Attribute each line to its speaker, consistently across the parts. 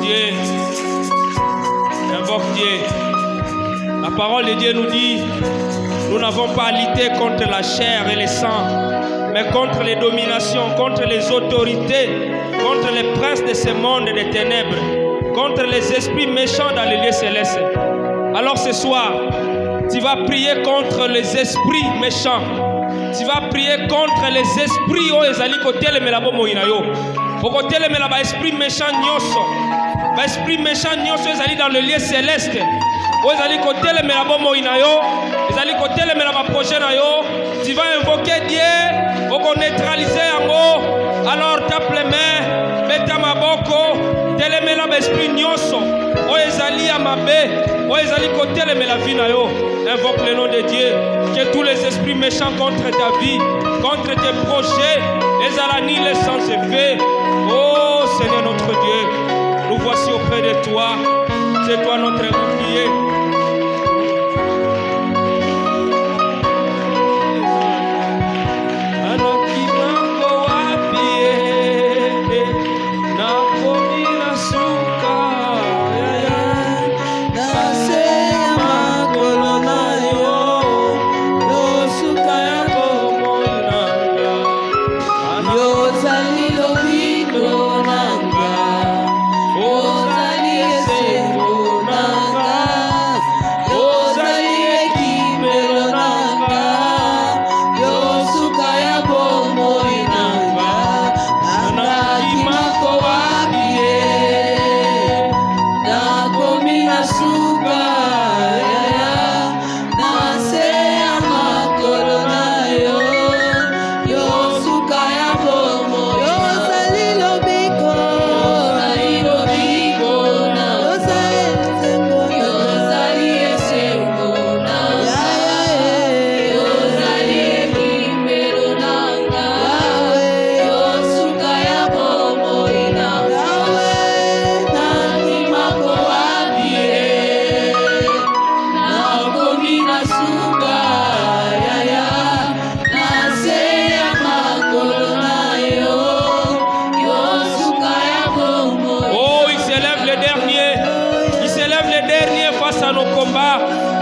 Speaker 1: Dieu. Invoque Dieu. La parole de Dieu nous dit, nous n'avons pas à lutter contre la chair et le sang, mais contre les dominations, contre les autorités, contre les princes de ce monde des ténèbres, contre les esprits méchants dans les lieux célestes. Alors ce soir, tu vas prier contre les esprits méchants. Tu vas prier contre les esprits où ils allaient côté le melabo moinayo. Au côté le melaba esprit méchant nyoso. Ba esprit méchant nyoso ils allaient dans le lieu céleste. Où ils allaient côté le melabo moinayo. Ils allaient côté le melaba prochain nayo. Tu vas invoquer Dieu. Pour qu'on neutralise en haut. Alors tape les mains. Mets ta maboko. Tele melaba esprit nyoso. Où ils allaient à ma baie. Où ils allaient côté le melavi nayo. Invoque le nom de Dieu. Que tous les esprits méchants contre ta vie, contre tes projets, les aranis, les sans effet. Oh Seigneur notre Dieu, nous voici auprès de toi. C'est toi notre bouclier.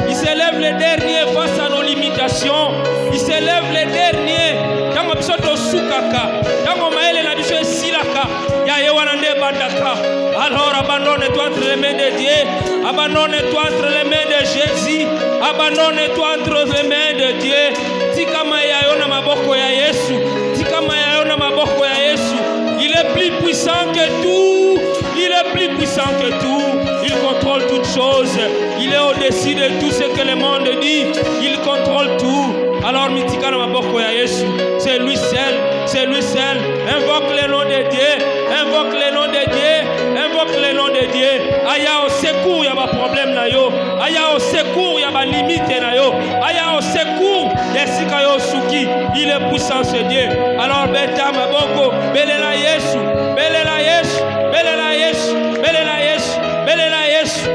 Speaker 1: Il s'élève les derniers face à nos limitations. Il s'élève les derniers. Tango bisoto sukaka. Tango maele na biso silaka. Ya yewana ne bandaka. Alors abandonne-toi entre les mains de Dieu. Abandonne-toi entre les mains de Jésus. Abandonne-toi entre les mains de Dieu. Tikama ya yona maboko ya Yesu. Tikama ya yona maboko ya Yesu. Il est plus puissant que tout. Il est plus puissant que tout. Il contrôle toutes choses. Il est au-dessus de tout ce que le monde dit. Il contrôle tout. Alors, Mitikana Maboko ya Yesu, c'est lui seul. C'est lui seul. Invoque le nom de Dieu. Invoque le nom de Dieu. Invoque le nom de Dieu. Aya au secours, il y a pas problème na yo. Aya au secours, il y a pas limite na yo. Aya au secours, des sikayo suki. Il est puissant ce Dieu. Alors, Beta Maboko, Belela Yesu, Belela Yesu, Belela Yesu, Belela Yesu, Belela Yesu.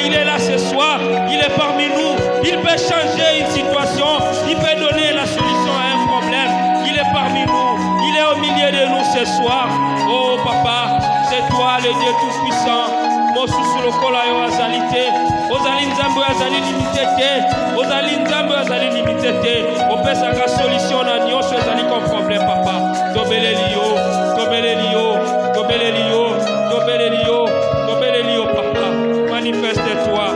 Speaker 1: Il est là ce soir. Il est parmi nous. Il peut changer une situation. Il peut donner la solution à un problème. Il est parmi nous. Il est au milieu de nous ce soir. Oh papa, c'est toi le Dieu tout-puissant. Mosusu lokola yo azali te. Ozali nzambe azali limité te. Ozali nzambe azali limité te. Opesaka solution na nyonso ezali comme problème papa. Tobeleli yo, tobeleli yo, tobeleli yo, tobeleli yo, tobeleli yo papa. Manifeste-toi.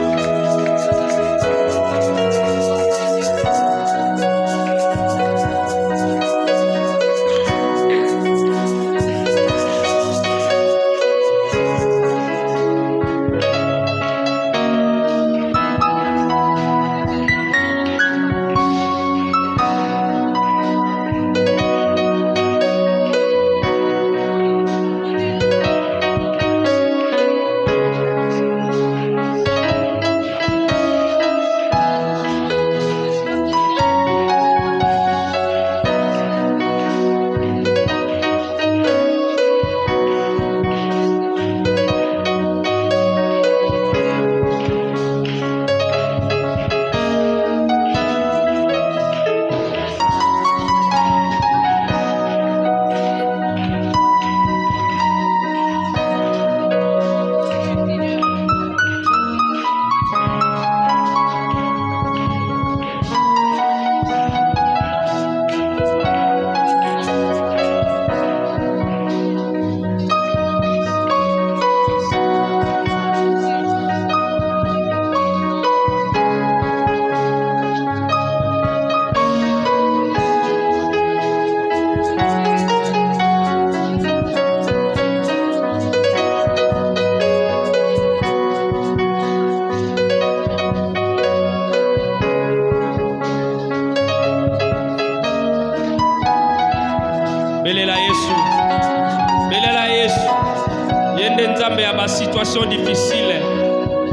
Speaker 1: nzambe ya ba situation difficile.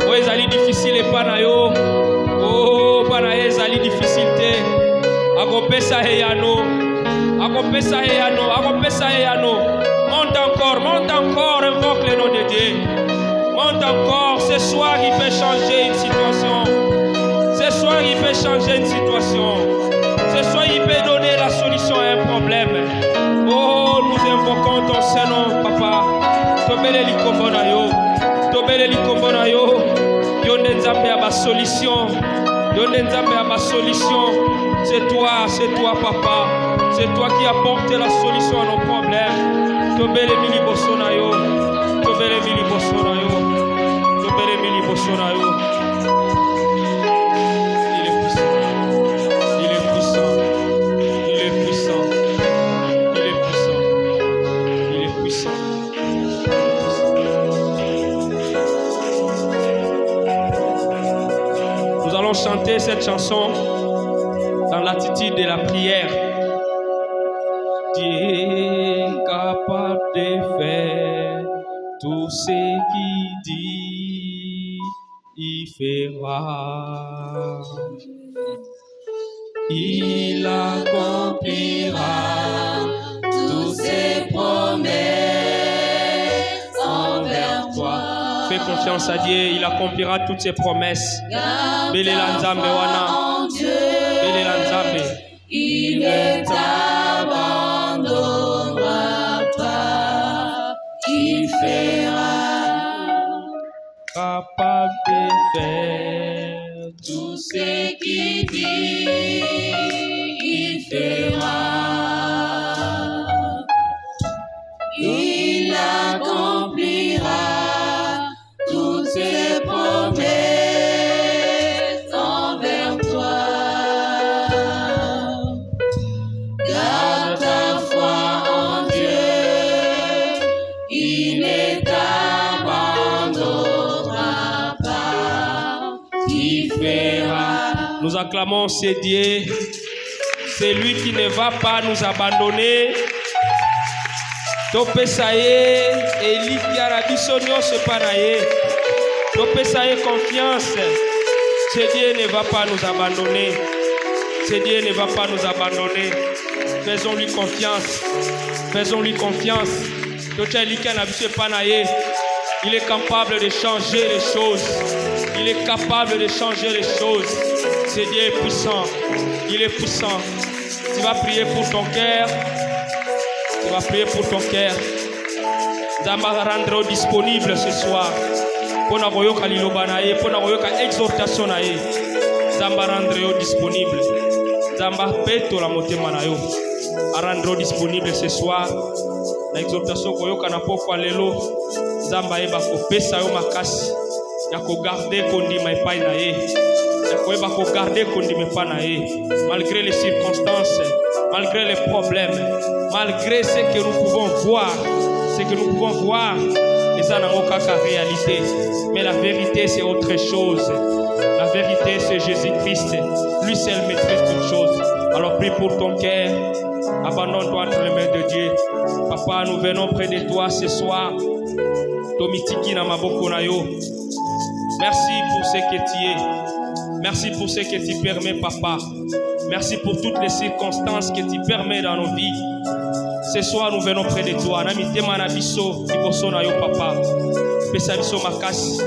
Speaker 1: O ezali difficile pa na yo. Oh pa na ezali difficulté. Akopesa heyano. Akopesa heyano, akopesa heyano. Monte encore, invoque le nom de Dieu. Monte encore, ce soir il peut changer une situation. Ce soir il peut changer une situation. Ce soir il peut donner la solution à un problème. Oh, nous invoquons ton Saint-Nom, papa. Tobele likombo na yo. Tobele likombo na yo. Yonde nzambe ya ba solution. Yonde nzambe ya ba solution. C'est toi, papa. C'est toi qui apportes la solution à nos problèmes. Tobele mili boso na yo. Tobele mili boso na yo. Tobele mili boso na yo. Il est puissant. Il est puissant. Il est puissant. Il est puissant. Il est puissant. Nous allons chanter cette chanson dans l'attitude de la prière. Dieu est capable de faire tout ce qu'il dit, il fera. Il accomplira toutes ses promesses envers toi. Fais confiance à Dieu, il accomplira toutes ses promesses. Bele la nzambe wana. Bele la nzambe.
Speaker 2: Il ne t'abandonnera pas, il fera.
Speaker 1: Capable de faire
Speaker 2: tout ce qu'il dit, il fera. Il accomplira toutes ses promesses envers toi. Garde ta foi en Dieu, il ne t'abandonnera pas, il fera.
Speaker 1: Nous acclamons ce Dieu. C'est lui qui ne va pas nous abandonner. Topesaye, Eli Kiarabiso nyonso panaye. Topesaye confiance. Ce Dieu ne va pas nous abandonner. Ce Dieu ne va pas nous abandonner. Faisons-lui confiance. Faisons-lui confiance. Il est capable de changer les choses. Il est capable de changer les choses. Ce Dieu est puissant. Il est puissant. Tu vas prier pour ton cœur. Tu vas prier pour ton cœur. Zamba rendre disponible ce soir. Pour na koyoka liloba na ye, pour na koyoka exhortation na ye. Zamba rendre disponible. Zamba peto la motema na yo. Rendre disponible ce soir. La exhortation koyoka na pokwa lelo. Zamba eba kopesa yo makasi. Ya ko garder kondima epai na ye. Ya ko eba ko garder kondima epai na ye. Malgré les circonstances, malgré les problèmes, malgré ce que nous pouvons voir, et ça n'a aucune réalité. Mais la vérité, c'est autre chose. La vérité, c'est Jésus-Christ. Lui seul maîtrise toutes choses. Alors prie pour ton cœur. Abandonne-toi entre les mains de Dieu. Papa, nous venons près de toi ce soir. Tomitiki na maboko na yo. Merci pour ce que tu es. Merci pour ce que tu permets, papa. Merci pour toutes les circonstances que tu permets dans nos vies. Ce soir, nous venons près de toi. Namitema na biso, liboso na yo, papa. Pesa biso makasi.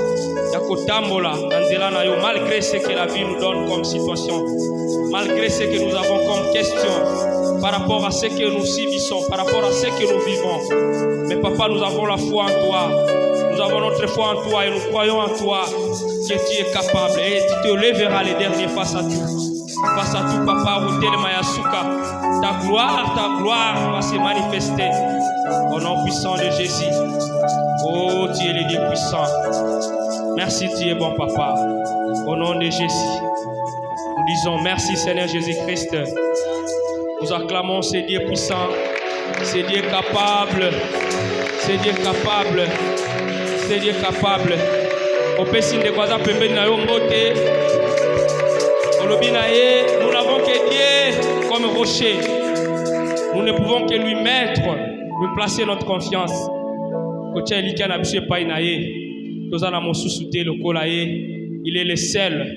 Speaker 1: Yakotambola, nzela na yo, malgré ce que la vie nous donne comme situation. Malgré ce que nous avons comme question. Par rapport à ce que nous subissons, par rapport à ce que nous vivons. Mais papa, nous avons la foi en toi. Nous avons notre foi en toi et nous croyons en toi que tu es capable et tu te lèveras les derniers face à tout. Face à tout, papa, ta gloire va se manifester au nom puissant de Jésus. Oh, tu es le Dieu puissant. Merci, tu es bon, papa. Au nom de Jésus, nous disons merci, Seigneur Jésus-Christ. Nous acclamons ce Dieu puissant, ce Dieu capable, ce Dieu capable, ce Dieu capable. Au pessin de Kwaza Pembe na Yombote, nous n'avons que Dieu comme rocher. Nous ne pouvons que lui mettre, lui placer notre confiance. kotia elika na biso epai na ye toza na mosusu te lokola ye. Il est le seul,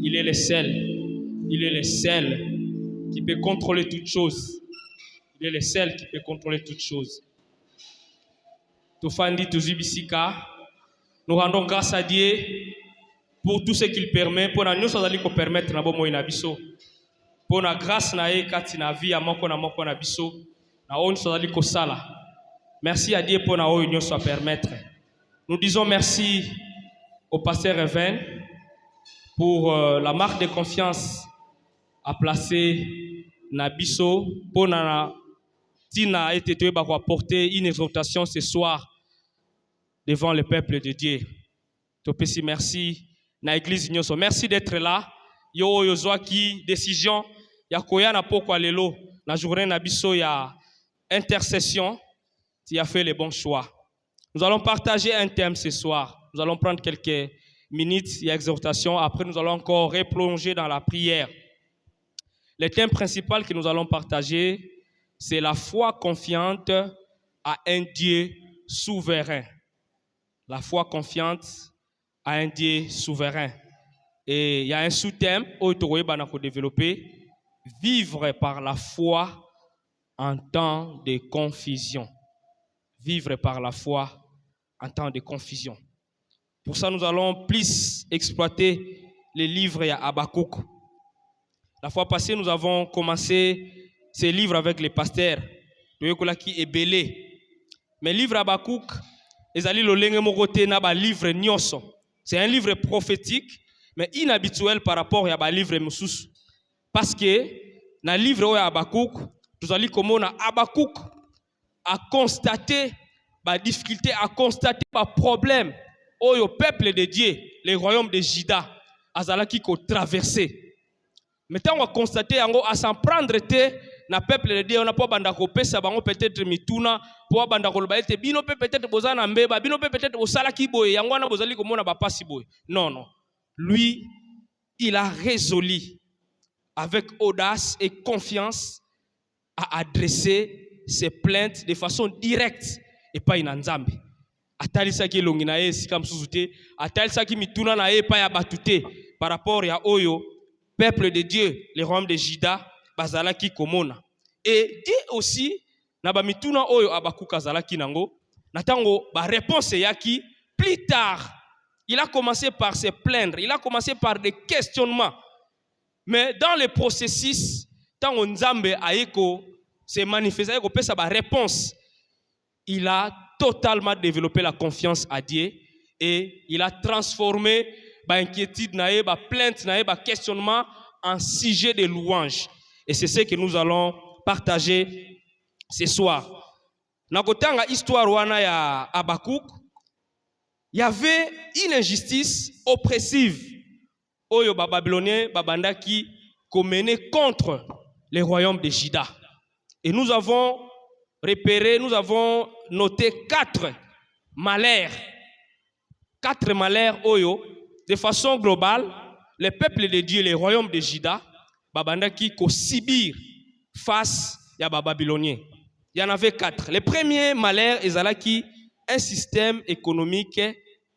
Speaker 1: il est le seul, il est le seul qui peut contrôler toutes choses. Il est le seul qui peut contrôler toutes choses. Tofandi tuzibisika, nous rendons grâce à Dieu pour tout ce qu'il permet, pour la nous permettre na bomo inabiso, pour la grâce na ye kati na vie à moko na biso, na on sozali ko sala. Merci à Dieu pour na o union soit permettre. Nous disons merci au pasteur Even pour la marque de confiance à placer na biso pour na tina été tué pour apporter une exhortation ce soir devant le peuple de Dieu. Topesi merci na église nyoso. Merci d'être là. Yo yozwa ki décision ya koya na poko lelo na journée na biso ya intercession. Tu as fait le bon choix. Nous allons partager un thème ce soir. Nous allons prendre quelques minutes d'exhortation. Après, nous allons encore replonger dans la prière. Le thème principal que nous allons partager, c'est la foi confiante à un Dieu souverain. La foi confiante à un Dieu souverain. Et il y a un sous-thème où il faut développer. Vivre par la foi en temps de confusion. Vivre par la foi en temps de confusion. Pour ça, nous allons plus exploiter les livres à Habakkuk. La fois passée, nous avons commencé ces livres avec les pasteurs. Qui est belé. Mais le livre Habakkuk, c'est un livre prophétique, mais inhabituel par rapport à livre Moussous. Parce que dans le livre Habakkuk, nous allons comment Habakkuk a constaté la difficulté, a constaté le problème au peuple de Dieu, le royaume de Juda, azalaki ko traversé. Maintenant on va constater à s'en prendre na peuple de Dieu, on n'a pas banda ko pesa bango peut-être mituna pour banda ko baete bino peut-être bozana mbeba bino peut-être osala ki boye yango na bozali ko mona ba pasi boye. Non. Lui, il a résolu avec audace et confiance à adresser ses plaintes de façon directe et pas inanzambe. Atalisaki longina ye sikam susute, atalisaki mituna na ye pa ya batute par rapport ya oyo peuple de Dieu, le royaume de Juda bazalaki komona. Et Dieu aussi na ba mituna oyo Habakkuk azalaki nango, natango ba réponse yaki plus tard. Il a commencé par se plaindre, il a commencé par des questionnements. Mais dans le processus, tant on nzambe aeko se manifester aeko pesa ba réponse, il a totalement développé la confiance à Dieu et il a transformé ba inquiétude nae, ba plainte nae, ba questionnement en sujet de louange. Et c'est ce que nous allons partager ce soir. Nakotanga histoire wana ya Habakkuk, il y avait une injustice oppressive oyo ba babylonien babandaki komené contre le royaume de Juda. Et nous avons repéré, nous avons noté 4 malheurs. 4 malheurs oyo, de façon globale, le peuple de Dieu, le royaume de Juda, babandaki ko subir face à Babylonien. Il y en avait 4. Le premier malheur est un système économique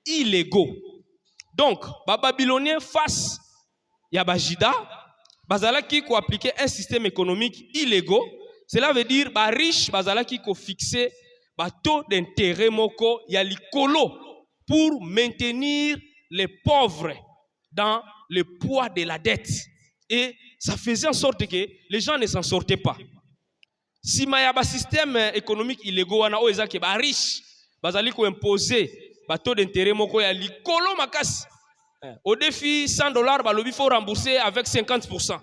Speaker 1: illégaux. Donc, Babylonien face à Juda, bazalaki ko appliquer un système économique illégaux. Cela veut dire ba riche bazalaki ko fixer ba taux d'intérêt moko ya likolo pour maintenir les pauvres dans le poids de la dette. Et ça faisait en sorte que les gens ne s'en sortaient pas. Si ma yaba système économique illégaux wana o ezaki ba riche bazali ko imposer ba taux d'intérêt moko ya likolo makasi. Au défi $100 ba lobi faut rembourser avec 50%.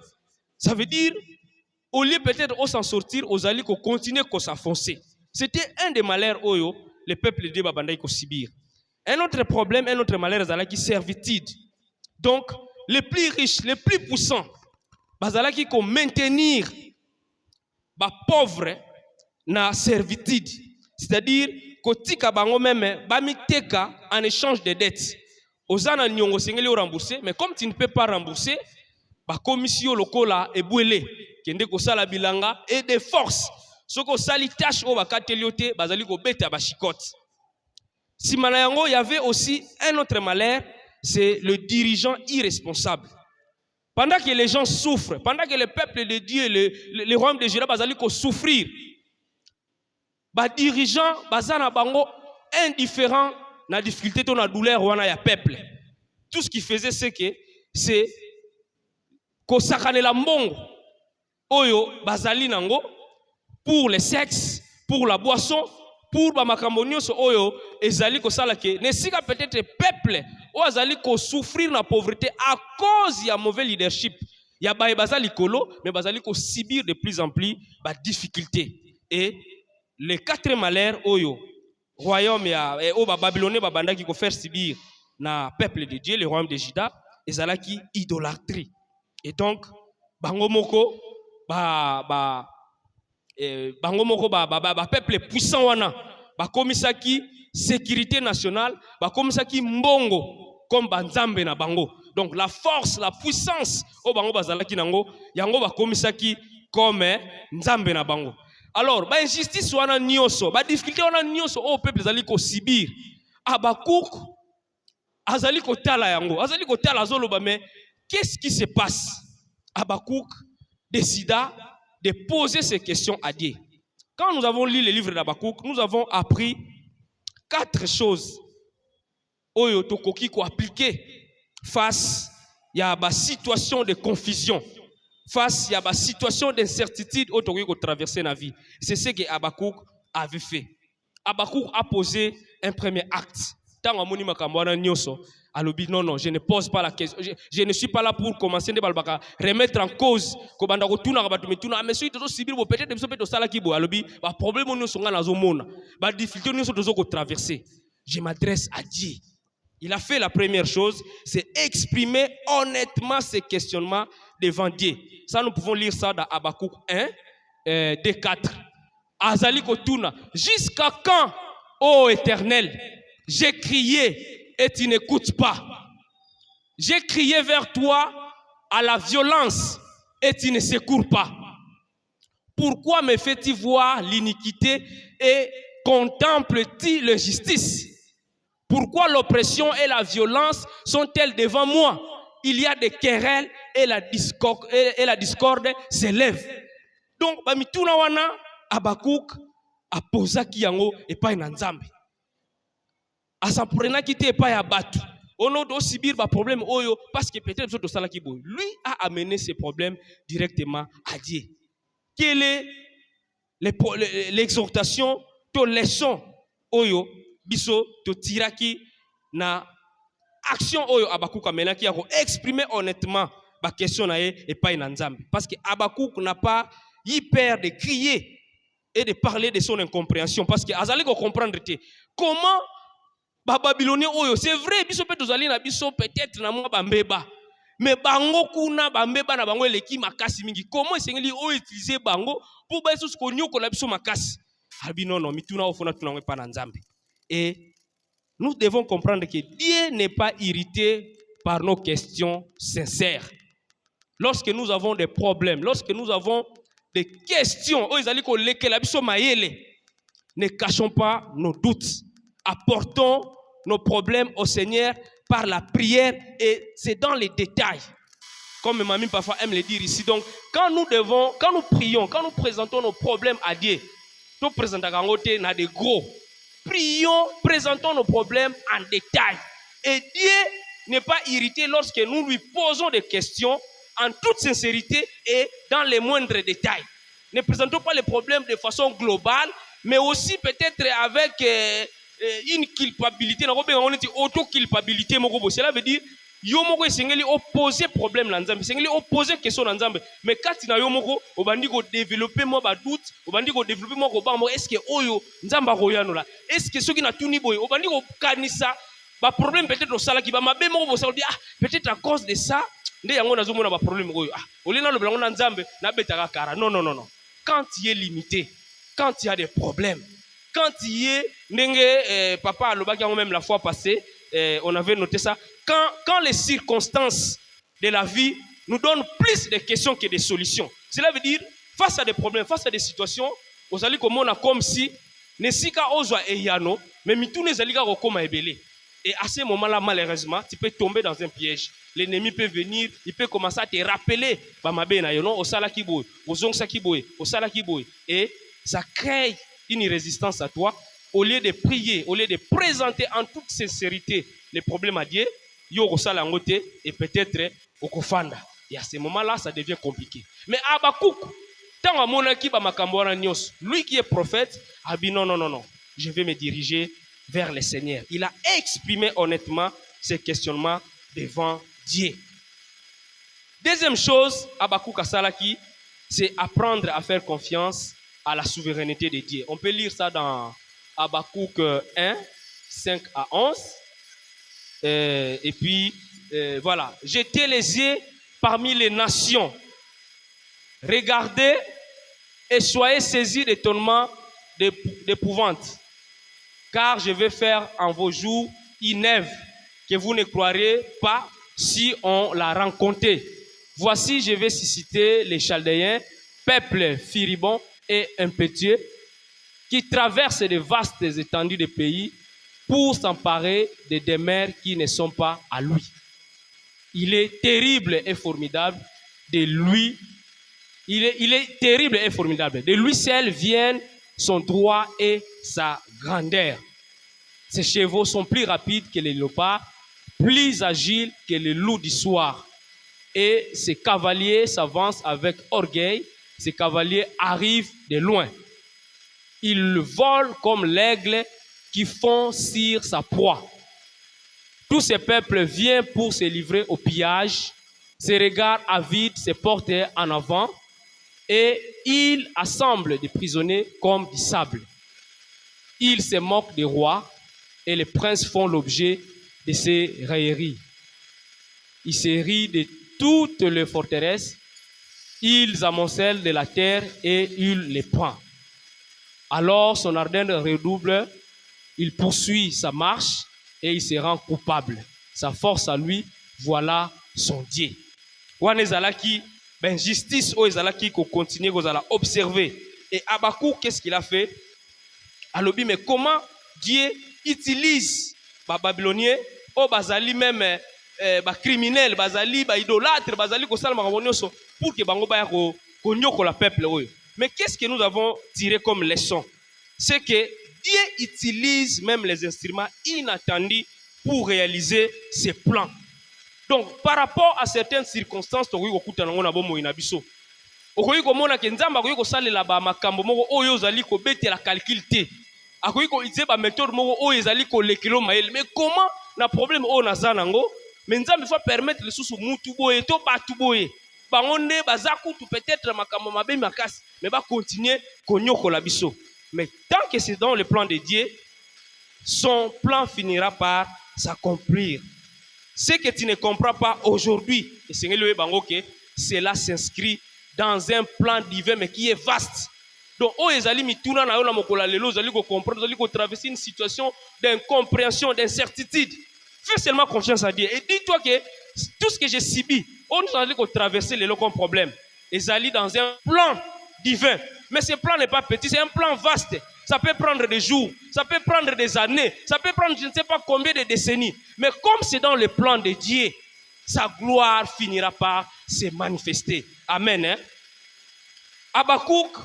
Speaker 1: Ça veut dire au lieu peut-être de s'en sortir, aux alliés qu'on continue à s'enfoncer. C'était un des malheurs oyo le peuple de Dieu babandai ko subir. Un autre problème, un autre malheur bazalaki servitude. Donc les plus riches, les plus puissants bazalaki ko maintenir ba pauvre na servitude. C'est-à-dire kotika bango même ba miteka en échange de dettes. Ozana nyongo sengeli o rembourser, mais comme tu ne peux pas rembourser, ba commission lokola ebwele kende ko sala bilanga et de force soko sali tâche o bakateliote bazali ko beta ba chikote. Simanayango, il y avait aussi un autre malheur, c'est le dirigeant irresponsable. Pendant que les gens souffrent, pendant que le peuple de Dieu, le royaume de Juda, bazali ko souffrir, ba dirigeant bazana bango indifférent na difficulté to na douleur wana ya peuple. Tout ce qu'il faisait c'est ko sakanela mbongo oyo bazali nango pour le sexe, pour la boisson, pour ba makambo nyonso oyo ezali ko sala ke ne sika peut-être peuple o azali ko souffrir na pauvreté à cause ya mauvais leadership. Ya ba bazali kolo mais bazali ko subir de plus en plus ba difficulté. Et le quatrième malheur oyo royaume ya o ba babylonais ba bandaki ko faire subir na peuple de Dieu, le royaume de Juda, ezalaki idolâtrie. Et donc bango moko bango moko peuple puissant wana ba komisaki sécurité nationale ba komisaki mbongo comme banzambe na bango. Donc la force, la puissance o bango bazalaki nango yango ba komisaki comme nzambe na bango. Alors ba injustice wana nyonso, ba difficulté wana nyonso o peuple zali ko sibir. Habakkuk azali ko tala yango, azali ko tala zoloba, mais qu'est-ce qui se passe? Habakkuk décida de poser ces questions à Dieu. Quand nous avons lu le livre d'Habakkuk, nous avons appris 4 choses oyo tokoki ko appliquer face à la situation de confusion, face à la situation d'incertitude oyo tokoki ko traverser la vie. C'est ce que Habakkuk avait fait. Habakkuk a posé un premier acte. Tant amoni makambo wana nyonso, alobi non, je ne pose pas la question. Je ne suis pas là pour commencer de remettre en cause ko banda ko tuna ba tumetuna mais soki tozo subir bo peut-être biso peto sala ki bo alobi ba problème nyonso nga nazo mona ba difficulté nyonso tozo ko traverser. Je m'adresse à Dieu. Il a fait la première chose, c'est exprimer honnêtement ses questionnements devant Dieu. Ça, nous pouvons lire ça dans Habakkuk 1, des 4. Azali kotuna, jusqu'à quand, ô Éternel, j'ai crié et tu n'écoutes pas. J'ai crié vers toi à la violence et tu ne secours pas. Pourquoi me fais-tu voir l'iniquité et contemples-tu la justice? Pourquoi l'oppression et la violence sont-elles devant moi? Il y a des querelles et la discorde s'élève. Donc, bamituna wana Habakkuk a posé kiyango et pas une nzambe. Asaprena kite et pas ya batu. On a aussi bir ba problème oyo parce que peut-être to sala ki boy. Lui a amené ses problèmes directement à Dieu. Quelle est l'exhortation, to leçon oyo biso to tiraki na action oyo Habakkuk amenaki ya ko exprimer honnêtement ba question na ye et pas une nzambe. Parce que Habakkuk n'a pas hyper de crier et de parler de son incompréhension parce que azali ko comprendre comment ba Babylonien oyo c'est vrai biso pe tozali na biso peut-être na mwa bambeba mais bango kuna bambeba na bango eleki makasi mingi comment esengeli o utiliser bango pour ba yesu ko nyoko la biso makasi abi non mituna ofona tunangwe pa na nzambe. Et nous devons comprendre que Dieu n'est pas irrité par nos questions sincères. Lorsque nous avons des problèmes, lorsque nous avons des questions, ne cachons pas nos doutes. Apportons nos problèmes au Seigneur par la prière et c'est dans les détails. Comme Mamie parfois aime le dire ici. Donc, quand nous prions, quand nous présentons nos problèmes à Dieu, nous présentons des gros. Prions, présentons nos problèmes en détail. Et Dieu n'est pas irrité lorsque nous lui posons des questions en toute sincérité et dans les moindres détails. Ne présentons pas les problèmes de façon globale, mais aussi peut-être avec une culpabilité. On dit auto-culpabilité. Cela veut dire yo moko esengeli opposer problème na nzambe, esengeli opposer question na nzambe. Mais quand na yo moko obandi ko développer moi ba doute, obandi ko développer moi ko ba mo est-ce que oyo nzamba royano la, est-ce que soki na tuni boy obandi ko kanisa ba problème peut-être au sala ki ba mabe moko bo sala di peut-être à cause de ça nde yango nazo mona ba problème oyo olina lo blango na nzambe na betaka kara. Non. Quand il est limité, quand il y a des problèmes, quand il est ndenge papa alobaki même la fois passée, on avait noté ça. Quand les circonstances de la vie nous donnent plus de questions que de solutions. Cela veut dire, face à des problèmes, face à des situations, vous allez comme si Nesika ozwa eyano, mais mitune zalika kokoma ebele. Et à ce moment-là, malheureusement, tu peux tomber dans un piège. L'ennemi peut venir, il peut commencer à te rappeler, et ça crée une résistance à toi. Au lieu de prier, au lieu de présenter en toute sincérité les problèmes à Dieu, et peut-être au kofanda. Et à ce moment-là, ça devient compliqué. Mais Habakkuk, lui qui est prophète, a dit non, je vais me diriger vers le Seigneur. Il a exprimé honnêtement ses questionnements devant Dieu. Deuxième chose, Habakkuk Asalaki, c'est apprendre à faire confiance à la souveraineté de Dieu. On peut lire ça dans Habakkuk 1, 5 à 11. Et puis, voilà. Jetez les yeux parmi les nations. Regardez et soyez saisis d'étonnement, d'épouvante. Car je vais faire en vos jours une œuvre que vous ne croirez pas si on l'a rencontrée. Voici, je vais susciter les Chaldéens, peuple furibond et impétueux, qui traversent de vastes étendues de pays pour s'emparer de demeures qui ne sont pas à lui. Il est terrible et formidable de lui. Il est terrible et formidable. De lui seul viennent son droit et sa grandeur. Ses chevaux sont plus rapides que les léopards, plus agiles que les loups du soir. Et ses cavaliers s'avancent avec orgueil. Ses cavaliers arrivent de loin. Ils volent comme l'aigle qui fond sur sa proie. Tous ces peuples viennent pour se livrer au pillage. Ses regards avides se portent en avant. Et ils assemblent des prisonniers comme du sable. Ils se moquent des rois et les princes font l'objet de ces railleries. Ils se rient de toutes les forteresses. Ils amoncellent de la terre et ils les prennent. Alors son ardeur redouble, il poursuit sa marche et il se rend coupable. Sa force à lui, voilà son Dieu. Wanezalaki, ben justice o ezalaki ko continuer ko zala observer. Et Habakkuk, qu'est-ce qu'il a fait? Alobi, mais comment Dieu utilise ba babyloniens o bazali même ba criminels, bazali ba idolâtres, bazali ko sala makambo nyonso pour que bango ba ya ko nyokola peuple oyo. Mais qu'est-ce que nous avons tiré comme leçon? C'est que Dieu utilise même les instruments inattendus pour réaliser ses plans. Donc, par rapport à certaines circonstances, on peut dire mais comment na problème o nazanango? Mais nzambe faut permettre les sous mutu boye to batu boye. Bangonde bazaku tu peut-être makambo mabe makasi, mais va continuer konyokola biso. Mais tant que c'est dans le plan de Dieu, son plan finira par s'accomplir. Ce que tu ne comprends pas aujourd'hui, et cela s'inscrit dans un plan divin, mais qui est vaste. Donc, traverser une situation d'incompréhension, d'incertitude. Fais seulement confiance à Dieu. Et dis-toi que tout ce que j'ai subi, on nous a dit qu'on traverser les locaux problèmes. Et Zali dans un plan divin. Mais ce plan n'est pas petit, c'est un plan vaste. Ça peut prendre des jours, ça peut prendre des années, ça peut prendre je ne sais pas combien de décennies. Mais comme c'est dans le plan de Dieu, sa gloire finira par se manifester. Amen. Hein? Habakkuk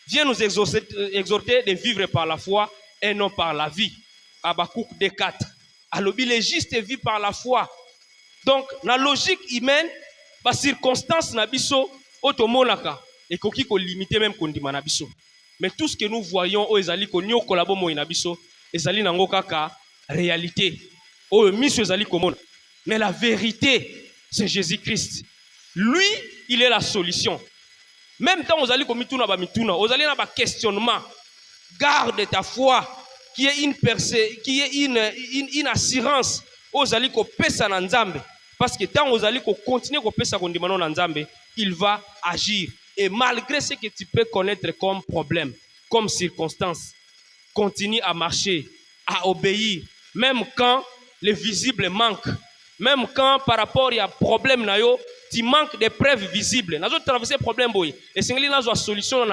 Speaker 1: vient nous exhorter de vivre par la foi et non par la vie. Habakkuk 2:4. Alobi les justes vivent par la foi. Donc, la logique humaine, la circonstance na biso otomonaka et koki ko limiter même kondima na biso. Mais tout ce que nous voyons au ezali ko nyo kolabo na biso, ezali nango kaka réalité. O miso ezali komona. Mais la vérité, c'est Jésus-Christ. Lui, il est la solution. Même temps ozali ko mituna ba mituna, ozali na ba questionnement. Garde ta foi qui est une assurance ozali ko pesa na nzambe. Parce que tant ozali ko continuer ko pesa kondima na nzambe, il va agir. Et malgré ce que tu peux connaître comme problème, comme circonstance, continue à marcher, à obéir. Même quand le visible manque, même quand par rapport à un problème, tu manques des preuves visibles. Nous avons traversé le problème, et c'est une solution.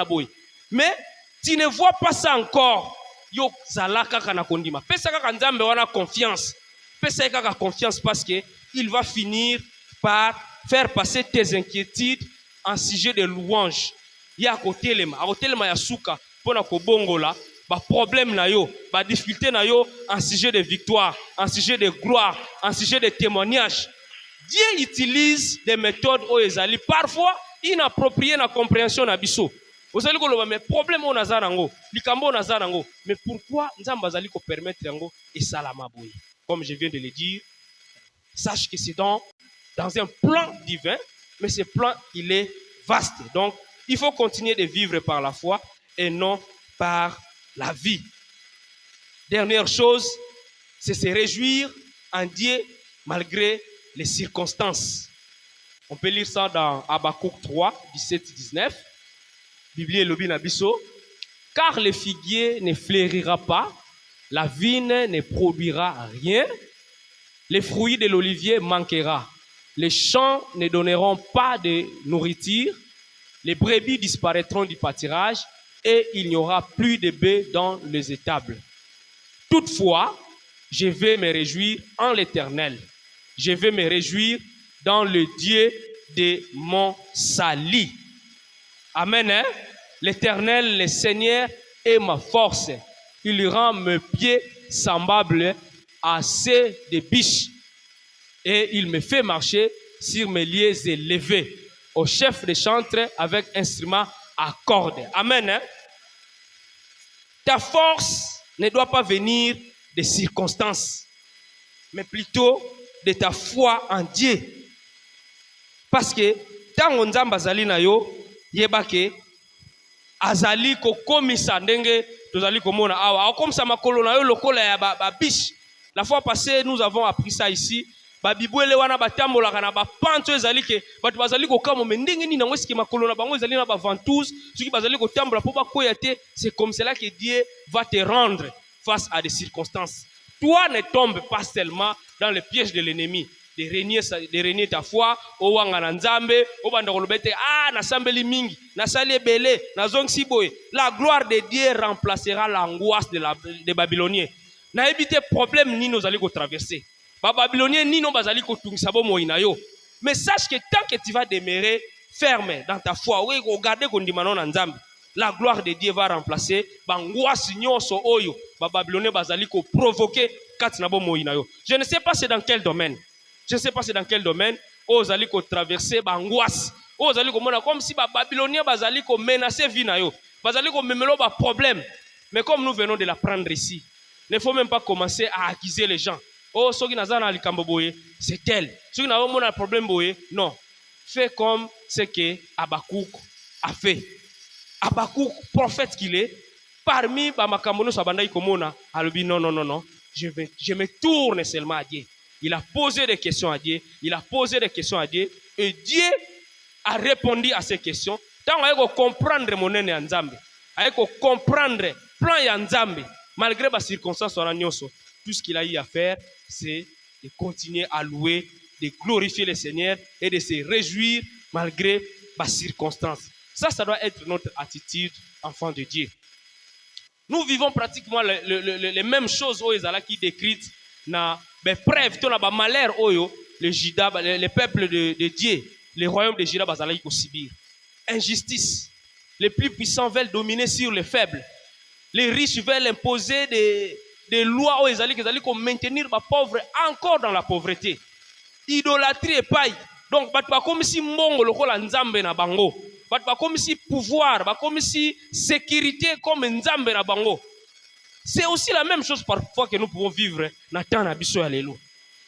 Speaker 1: Mais tu ne vois pas ça encore. yo zala kaka na kondima. Pesa kaka nzambe wana confiance. Pesa kaka confiance parce que il va finir par faire passer tes inquiétudes en sujet de louange. Ya kotelema ya suka pona kobongola ba problème na yo, ba difficulté na yo en sujet de victoire, en sujet de gloire, en sujet de témoignage. Dieu utilise des méthodes oezali parfois inappropriées na compréhension na biso. Vous allez dire mais problème on azar nango, likambo on azar nango, mais pourquoi nzamba azali ko permettre yango et salama boye. Comme je viens de le dire, sache que c'est dans un plan divin, mais ce plan il est vaste. Donc il faut continuer de vivre par la foi et non par la vie. Dernière chose, c'est se réjouir en Dieu malgré les circonstances. On peut lire ça dans Habakkuk 3, 17-19. Bible Lobi Nabiso. Car le figuier ne fleurira pas, la vigne ne produira rien, les fruits de l'olivier manqueront, les champs ne donneront pas de nourriture, les brebis disparaîtront du pâturage et il n'y aura plus de bœufs dans les étables. Toutefois, je vais me réjouir en l'Éternel. Je vais me réjouir dans le Dieu de mon salut. Amen. Hein? L'Éternel, le Seigneur est ma force. Il rend mes pieds semblables à ceux des biches. Et il me fait marcher sur mes lieux élevés, au chef de chantre avec instrument à cordes. Amen. Hein? Ta force ne doit pas venir des circonstances, mais plutôt de ta foi en Dieu. Parce que tant on nzamba azali na yo yebake azali ko komisa ndenge tozali komona awa akomisa makolo na yo lokola ya ba biche. La fois passée nous avons appris ça ici. Babibwele wana batambolaka na bapanto ezali ke bato bazali kokamo ndenge nini nango eske makolo na bango ezali na ba ventouse soki bazali kotambola po bakoya te. C'est comme cela que Dieu va te rendre face à des circonstances. Toi ne tombe pas seulement dans le piège de l'ennemi de renier ta foi o wanga na nzambe o banda kolobete na sambeli mingi na sali ebele na zongsi boye. La gloire de Dieu remplacera l'angoisse des Babyloniens. Na éviter problème ni nous allons traverser. Les Babyloniens ni non bazali ko tungisa bo moina yo. Mais sache que tant que tu vas demeurer ferme dans ta foi, oui, regarder kondimano na nzambe, la gloire de Dieu va remplacer bangwasi nyonso oyo ba Babyloniens bazali ko provoquer katina bo moina yo. Je ne sais pas c'est dans quel domaine. Je ne sais pas c'est dans quel domaine ozali ko traverser bangwasi. Ozali ko mona comme si ba Babyloniens bazali ko menacer vie na yo. Bazali ko memelo ba problème. Mais comme nous venons de l'apprendre ici, il ne faut même pas commencer à accuser les gens. Oh, ceux qui n'ont pas likambo boye, c'est tel. Ceux qui n'ont pas de problème boye, non. Fais comme ce que Habakkuk a fait. Habakkuk, prophète qu'il est, parmi les makambono sabandai komona, alobi non. Je me tourne seulement à Dieu. Il a posé des questions à Dieu. Et Dieu a répondu à ces questions. Tant qu'on comprendre mon ennemi en Nzambe, qu'on comprendre plan ya Nzambe, malgré les circonstances tout ce qu'il a eu à faire, c'est de continuer à louer, de glorifier le Seigneur et de se réjouir malgré les circonstances. Ça doit être notre attitude, enfant de Dieu. Nous vivons pratiquement les mêmes choses qui décrites dans les preuves, dans les malheurs, le peuple de Dieu, le royaume de Juda, bazali ko subir. Injustice. Les plus puissants veulent dominer sur les faibles. Les riches veulent imposer des lois qui maintenir les pauvres encore dans la pauvreté. Idolâtrie et paille. Donc, pas comme si mbongo lokola nzambe na bango. Pas comme si pouvoir, pas comme si sécurité comme nzambe na bango. C'est aussi la même chose parfois que nous pouvons vivre na temps na biso ya lelo.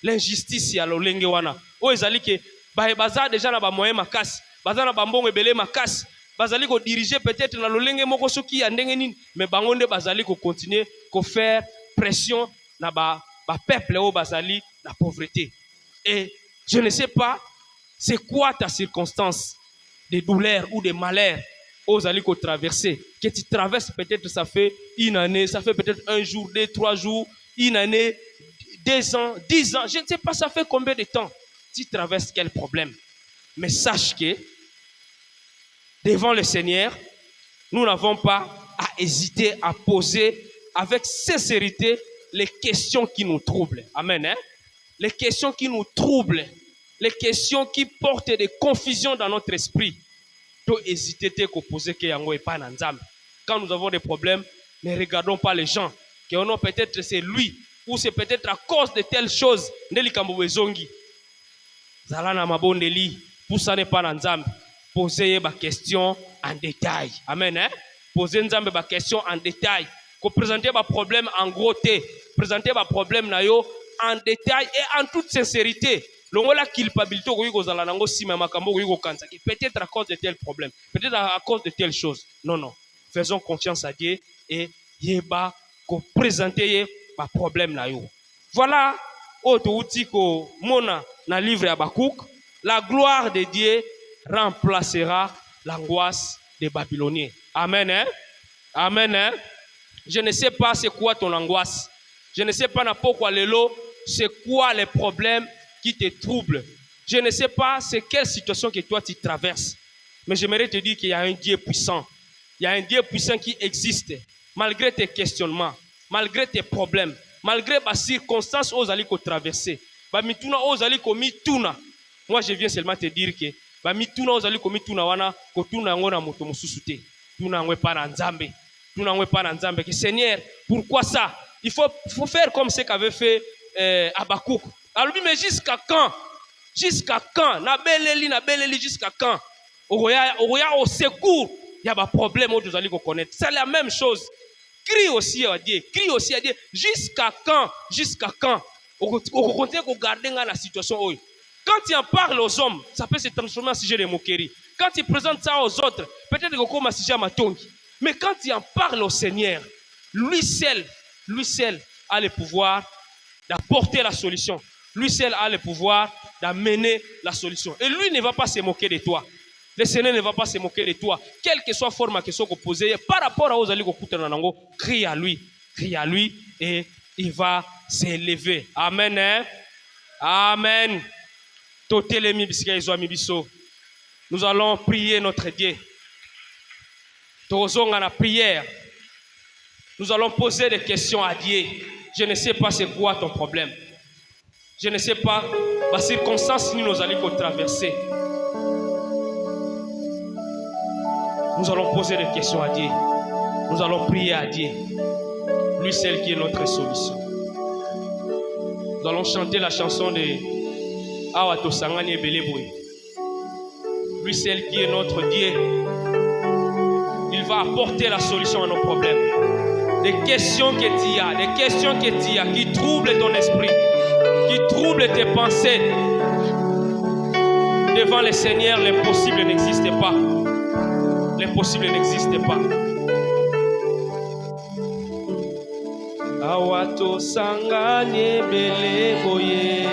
Speaker 1: L'injustice ya lolenge wana. O ezali ke baza déjà na ba moyen makasi, baza na ba mbongo ebele makasi. Bazali ko diriger peut-être na lolenge moko soki ya ndenge nini, mais bango nde bazali ko continuer ko faire pression na ba peuple o bazali na pauvreté. Et je ne sais pas c'est quoi ta circonstance de douleur ou de malheur aux allées qu'on traverser. Que tu traverses peut-être ça fait une année, ça fait peut-être un jour, 2, 3 jours, une année, 2 ans, 10 ans. Je ne sais pas ça fait combien de temps tu traverses quel problème. Mais sache que devant le Seigneur, nous n'avons pas à hésiter à poser avec sincérité les questions qui nous troublent. Amen. Hein? Les questions qui nous troublent. Les questions qui portent des confusions dans notre esprit. To hésiter te poser que yango et pas nanzam. Quand nous avons des problèmes, ne regardons pas les gens. Que on a peut-être c'est lui ou c'est peut-être à cause de telle chose. Neli kambo zongi. Zalana mabondeli. Pour ça n'est pas nanzam. Posez ma question en détail. Amen. Hein? Posez ma question en détail. Que présenter ma problème en gros té. Présenter ma problème na yo en détail et en toute sincérité. La culpabilité peut-être à cause de tel problème, peut-être à cause de telle chose. Non, non. Faisons confiance à Dieu et yeba ko présenter ma problème na yo. Voilà ko mona na livre Habakkuk, la gloire de Dieu remplacera l'angoisse des Babyloniens. Amen. Hein? Amen. Hein? Je ne sais pas c'est quoi ton angoisse. Je ne sais pas pourquoi c'est quoi les problèmes qui te troublent. Je ne sais pas c'est quelle situation que toi tu traverses. Mais j'aimerais te dire qu'il y a un Dieu puissant. Il y a un Dieu puissant qui existe. Malgré tes questionnements, malgré tes problèmes, malgré les circonstances où tu traverser. Moi je viens seulement te dire que Seigneur, pourquoi ça? Il faut faire comme ce qu'avait fait Habakkuk. Alors mais jusqu'à quand? Jusqu'à quand? Na beleli jusqu'à quand? Au secours, il y a des problèmes où vous allez connaître. C'est la même chose. Crie aussi à Dieu. Crie aussi à Dieu. Jusqu'à quand? Jusqu'à quand? On continue à garder la situation. Quand tu en parles aux hommes, ça peut se transformer en sujet de moquerie. Quand tu présentes ça aux autres, peut-être que comme un sujet à matongi. Mais quand tu en parles au Seigneur, lui seul a le pouvoir d'apporter la solution. Lui seul a le pouvoir d'amener la solution. Et lui ne va pas se moquer de toi. Le Seigneur ne va pas se moquer de toi. Quelle que soit la forme que soit posée, par rapport à Ozali Kokutananango, crie à lui et il va s'élever. Amen. Hein? Amen. Nous allons prier notre Dieu. Tozonga na prière. Nous allons poser des questions à Dieu. Je ne sais pas c'est quoi ton problème. Je ne sais pas les circonstances que nous allons traverser. Nous allons poser des questions à Dieu. Nous allons prier à Dieu. Lui seul qui est notre solution. Nous allons chanter la chanson de Awa Tosangani Beleboy. Lui seul qui est notre Dieu. Il va apporter la solution à nos problèmes. Des questions que tu as, qui troublent ton esprit, qui troublent tes pensées. Devant le Seigneur, l'impossible n'existe pas. L'impossible n'existe pas. Awato sanganye bele boye,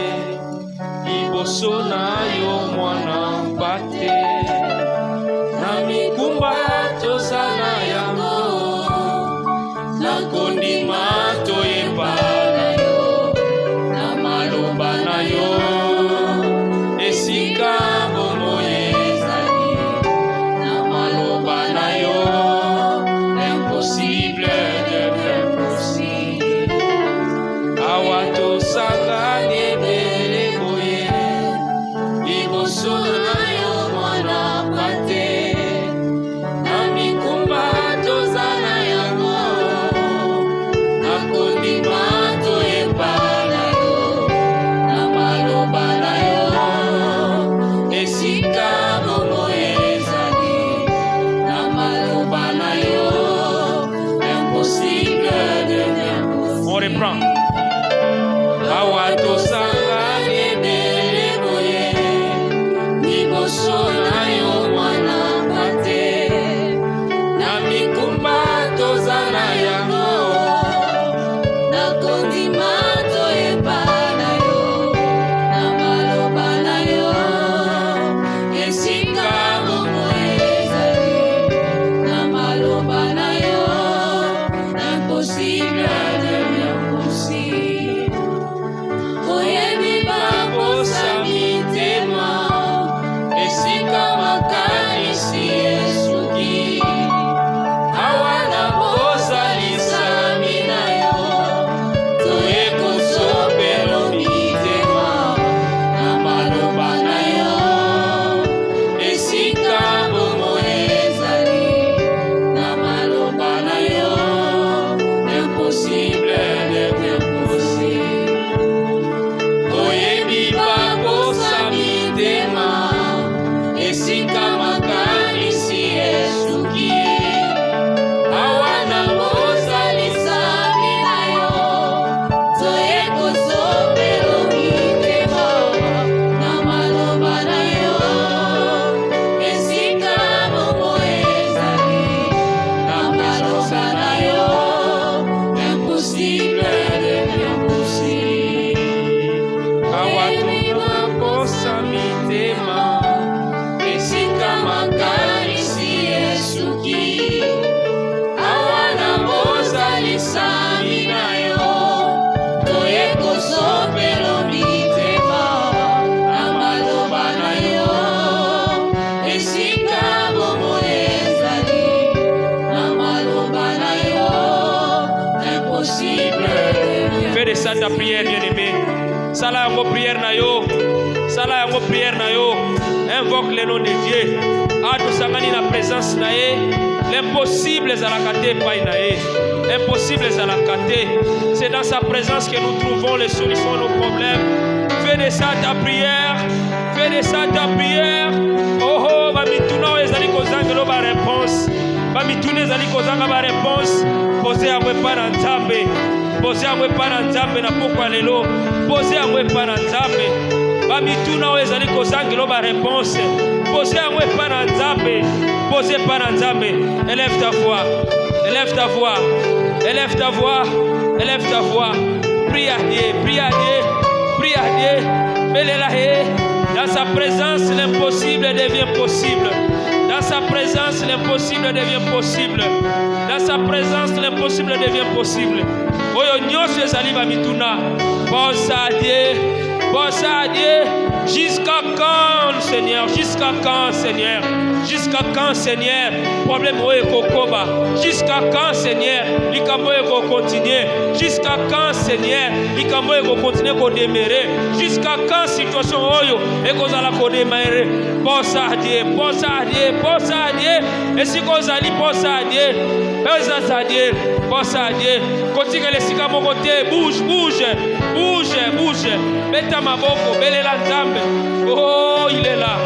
Speaker 1: iboso na yo mwana mpate, na mikumba tosana yango. Kondima toyeba na yo, na maloba na yo, esika bomo ezali, na maloba na yo, l'impossible devient possible. Awa tosanga nebele boye, liboso na yo mwana pate, na mikumba tozana yango. On reprend. Awato sanga nebele boye, liboso na yo mwana pate, na mikumba tozana yango, na kondima toyeba na yo, na maloba na yo, esika bomo ezali, na maloba na yo, impossible devient possible. Oh yeah. de ça ta prière, bien-aimé. Sala yango prière na yo. Sala yango prière na yo. Invoque le nom de Dieu. Ado sangani na présence na ye. L'impossible est à la kate paï na ye. Impossible est à la kate. C'est dans sa présence que nous trouvons les solutions à nos problèmes. Fais de ça ta prière. Fais de ça ta prière. Oh oh, bamituna ezali kozangelo ba réponse. Bamituna ezali kozanga ba réponse. Posez à pas na nzambe. Posez à pas na nzambe na pokwa lelo. Posez à pas na nzambe. Bamituna ezali kozangelo ba réponse. Posez à pas na nzambe. Posez pas na nzambe. Élève ta voix. Élève ta voix. Élève ta voix. Élève ta voix. Prie à Dieu. Prie à Dieu. Prie à Dieu. Dans sa présence, l'impossible devient possible. Dans sa présence, l'impossible devient possible. Dans sa présence, l'impossible devient possible. Oyo nyonso ezali ba mituna. Pense à Dieu. Pense à Dieu. Jusqu'à quand, Seigneur? Jusqu'à quand, Seigneur? Jusqu'à quand, Seigneur? Problème oyo kokoba. Jusqu'à quand, Seigneur? Likambo eko continuer. Jusqu'à quand, Seigneur? Likambo eko continuer ko demeurer. Jusqu'à quand situation oyo eko zala ko demeurer? Pense à Dieu. Pense à Dieu. Pense à Dieu. Et si ko zali pense à Dieu. Pense à Dieu. Pense à Dieu. Continue les sika moko te. Bouge, bouge. Bouge, bouge. Beta maboko, belela nzambe. Oh, il est là.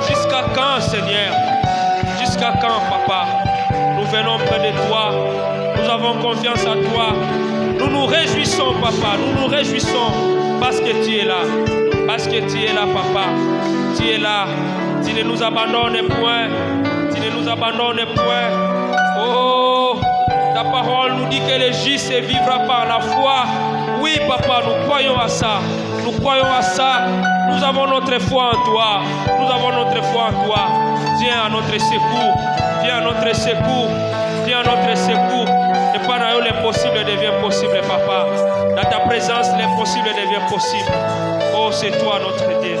Speaker 1: Jusqu'à quand, Seigneur? Jusqu'à quand, Papa? Nous venons près de toi. Nous avons confiance en toi. Nous nous réjouissons, Papa. Nous nous réjouissons parce que tu es là. Parce que tu es là, Papa. Tu es là. Tu ne nous abandonnes point. Tu ne nous abandonnes point. Oh, ta parole nous dit que le juste vivra par la foi. Oui, Papa, nous croyons à ça. Nous croyons à ça. Nous avons notre foi en toi. Nous avons notre foi en toi. Viens à notre secours. Viens à notre secours. Viens à notre secours. Et par là, l'impossible devient possible, Papa. Dans ta présence, l'impossible devient possible. Oh, c'est toi notre Dieu.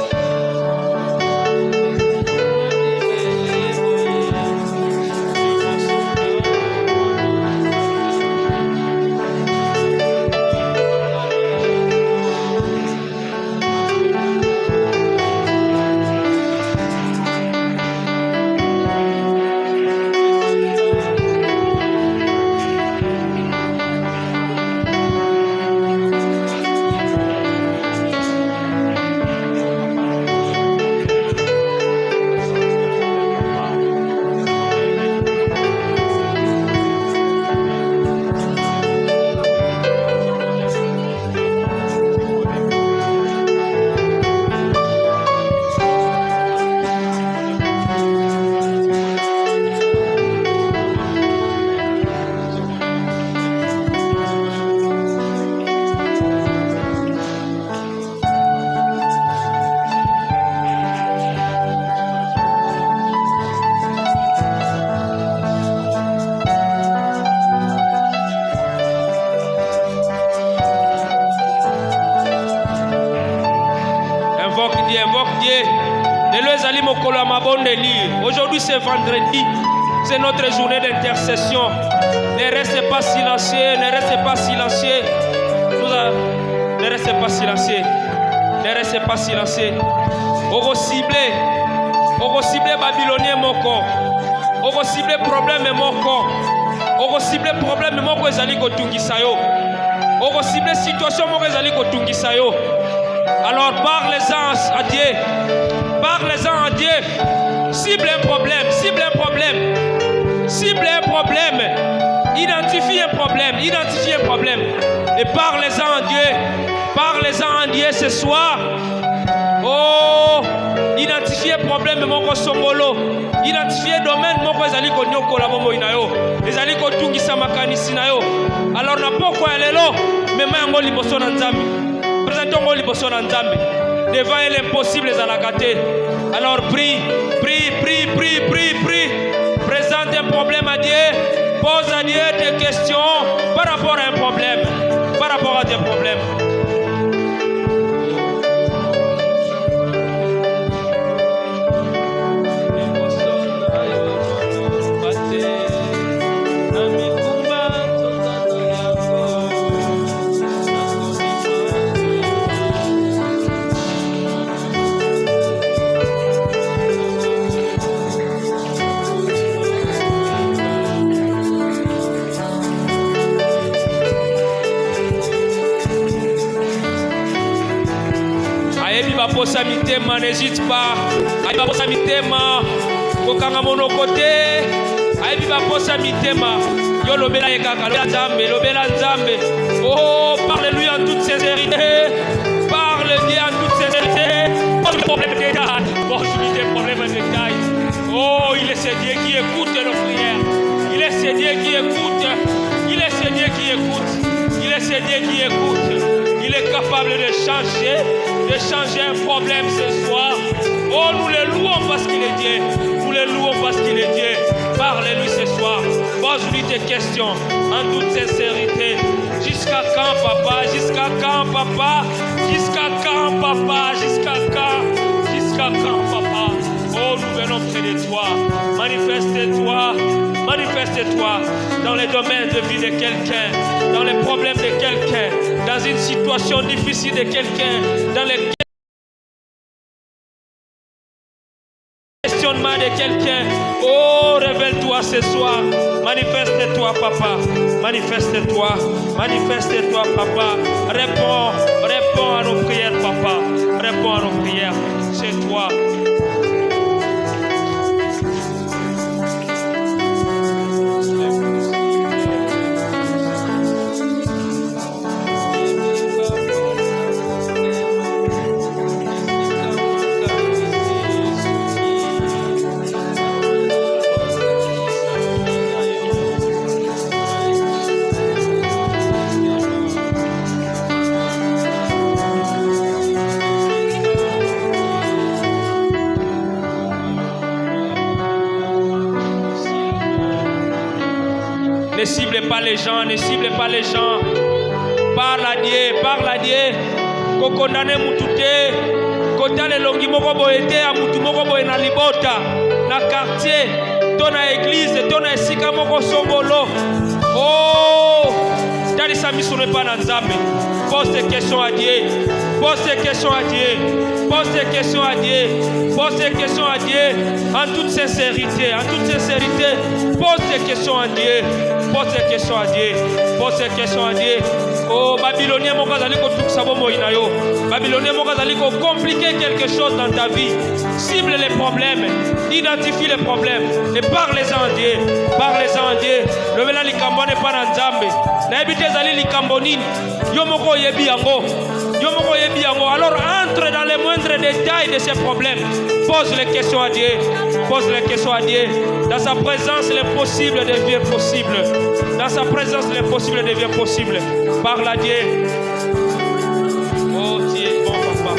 Speaker 1: Aujourd'hui c'est vendredi, c'est notre journée d'intercession. Ne restez pas silencieux, ne restez pas silencieux. Ne restez pas silencieux. Ne restez pas silencieux. On va cibler Babylonien moko. On va cibler problème moko. On va cibler problème moko ezali ko tungisa yo. On va cibler situation moko ezali ko tungisa yo. Alors parlez-en à Dieu. Parlez-en à Dieu. Cible un problème, cible un problème. Cible un problème. Identifie un problème, identifie un problème. Et parlez-en à Dieu. Parlez-en à Dieu ce soir. Oh, identifiez problème moko songolo. Identifiez domaine moko ezali ko nyokola bombo inayo. Ezali ko tungisa makanisi nayo. Alors na poko ya lelo, mema yango liboso na Nzambe. ntongo liboso na Nzambe. Devant l'impossible ezalaka te. Alors prie, prie, prie, prie, prie, prie. Présente un problème à Dieu. Pose à Dieu des questions par rapport à un problème. Par rapport à des problèmes. Baposa mitema, n'hésite pas. Aïe baposa mitema, kokanga monoko te. Aïe baposa mitema, yo lobela yekaka, lobela Nzambe. Oh, parle-lui en toute sincérité. Parle-lui en toute sincérité. Oh, le problème de détail. Bon, je dis des problèmes de détail. Oh, il est ce Dieu qui écoute nos prières. Il est ce Dieu qui écoute. Il est ce Dieu qui écoute. Il est ce Dieu qui écoute. Il est capable de changer un problème ce soir. Oh, nous le louons parce qu'il est Dieu. Nous le louons parce qu'il est Dieu. Parle-lui ce soir. Pose-lui tes questions en toute sincérité. Jusqu'à quand, papa? Jusqu'à quand, papa? Jusqu'à quand, papa? Jusqu'à quand? Jusqu'à quand, papa? Oh, nous venons près de toi. Manifeste-toi. Manifeste-toi dans les domaines de vie de quelqu'un, dans les problèmes de quelqu'un, dans une situation difficile de quelqu'un, dans les questionnements de quelqu'un. Oh, révèle-toi ce soir. Manifeste-toi, papa. Manifeste-toi. Manifeste-toi, papa. Réponds à nos prières, papa. Réponds à nos prières. C'est toi. Ne cible pas les gens, ne cible pas les gens. Parle à Dieu. Ko condamne mutute, ko tale longi moko boete a mutu moko boe na libota, na quartier, to na église, to na esika moko songolo. Oh, tali sa misune pa na Nzambe. Pose des questions à Dieu. Pose des questions à Dieu. Pose des questions à Dieu. Pose des questions à Dieu en toute sincérité. En toute sincérité, pose des questions à Dieu. Pose des questions à Dieu. Pose des questions à Dieu. Oh, Babylonien, mon gars, tout ça, Babylonien, mon gars, compliquer quelque chose dans ta vie. Cible les problèmes. Identifie les problèmes. Et parlez-en à Dieu. Parlez-en à Dieu. Le vela likambo n'est pas dans Nzambe. Na ebite zali likambo nini. Yo moko yebi yango. Alors entre dans les moindres détails de ces problèmes. Pose les questions à Dieu. Pose les questions à Dieu. Dans sa présence, l'impossible devient possible. Dans sa présence, l'impossible devient possible. Parle à Dieu. Oh Dieu, bon papa.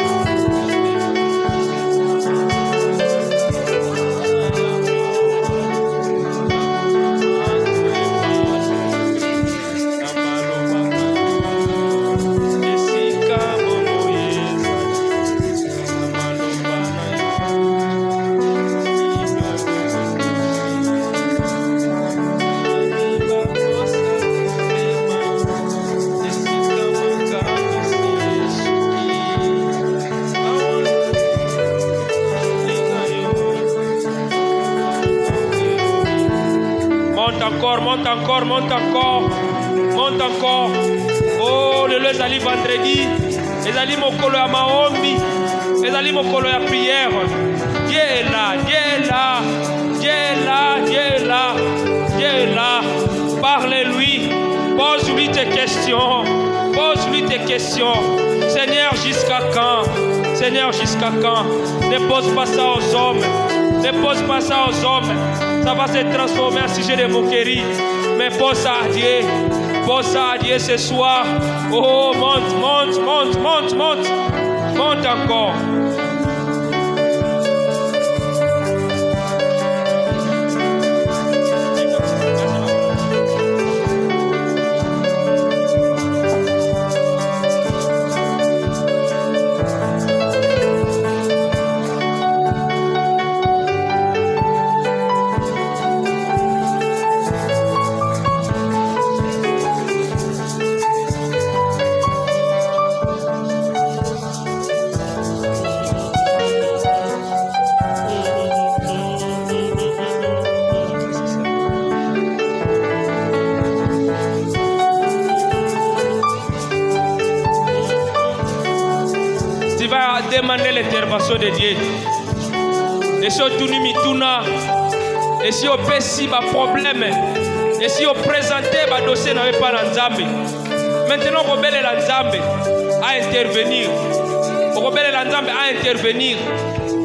Speaker 1: Monte encore. Oh, le ezali vendredi. Ezali mokolo ya maombi. Ezali mokolo ya prière. Dieu est là. Parle-lui. Pose-lui tes questions. Seigneur, jusqu'à quand? Ne pose pas ça aux hommes. Ça va se transformer en sujet de moquerie. Mais pose à Dieu. Pose à Dieu ce soir. Oh, monte, monte, monte, monte, monte. Monte encore. Demander l'intervention de Dieu. Et si on mituna, et si on pèse un problème, et si on présente un dossier n'avait pas l'ensemble. Maintenant, on rebelle l'ensemble à intervenir. On rebelle l'ensemble à intervenir.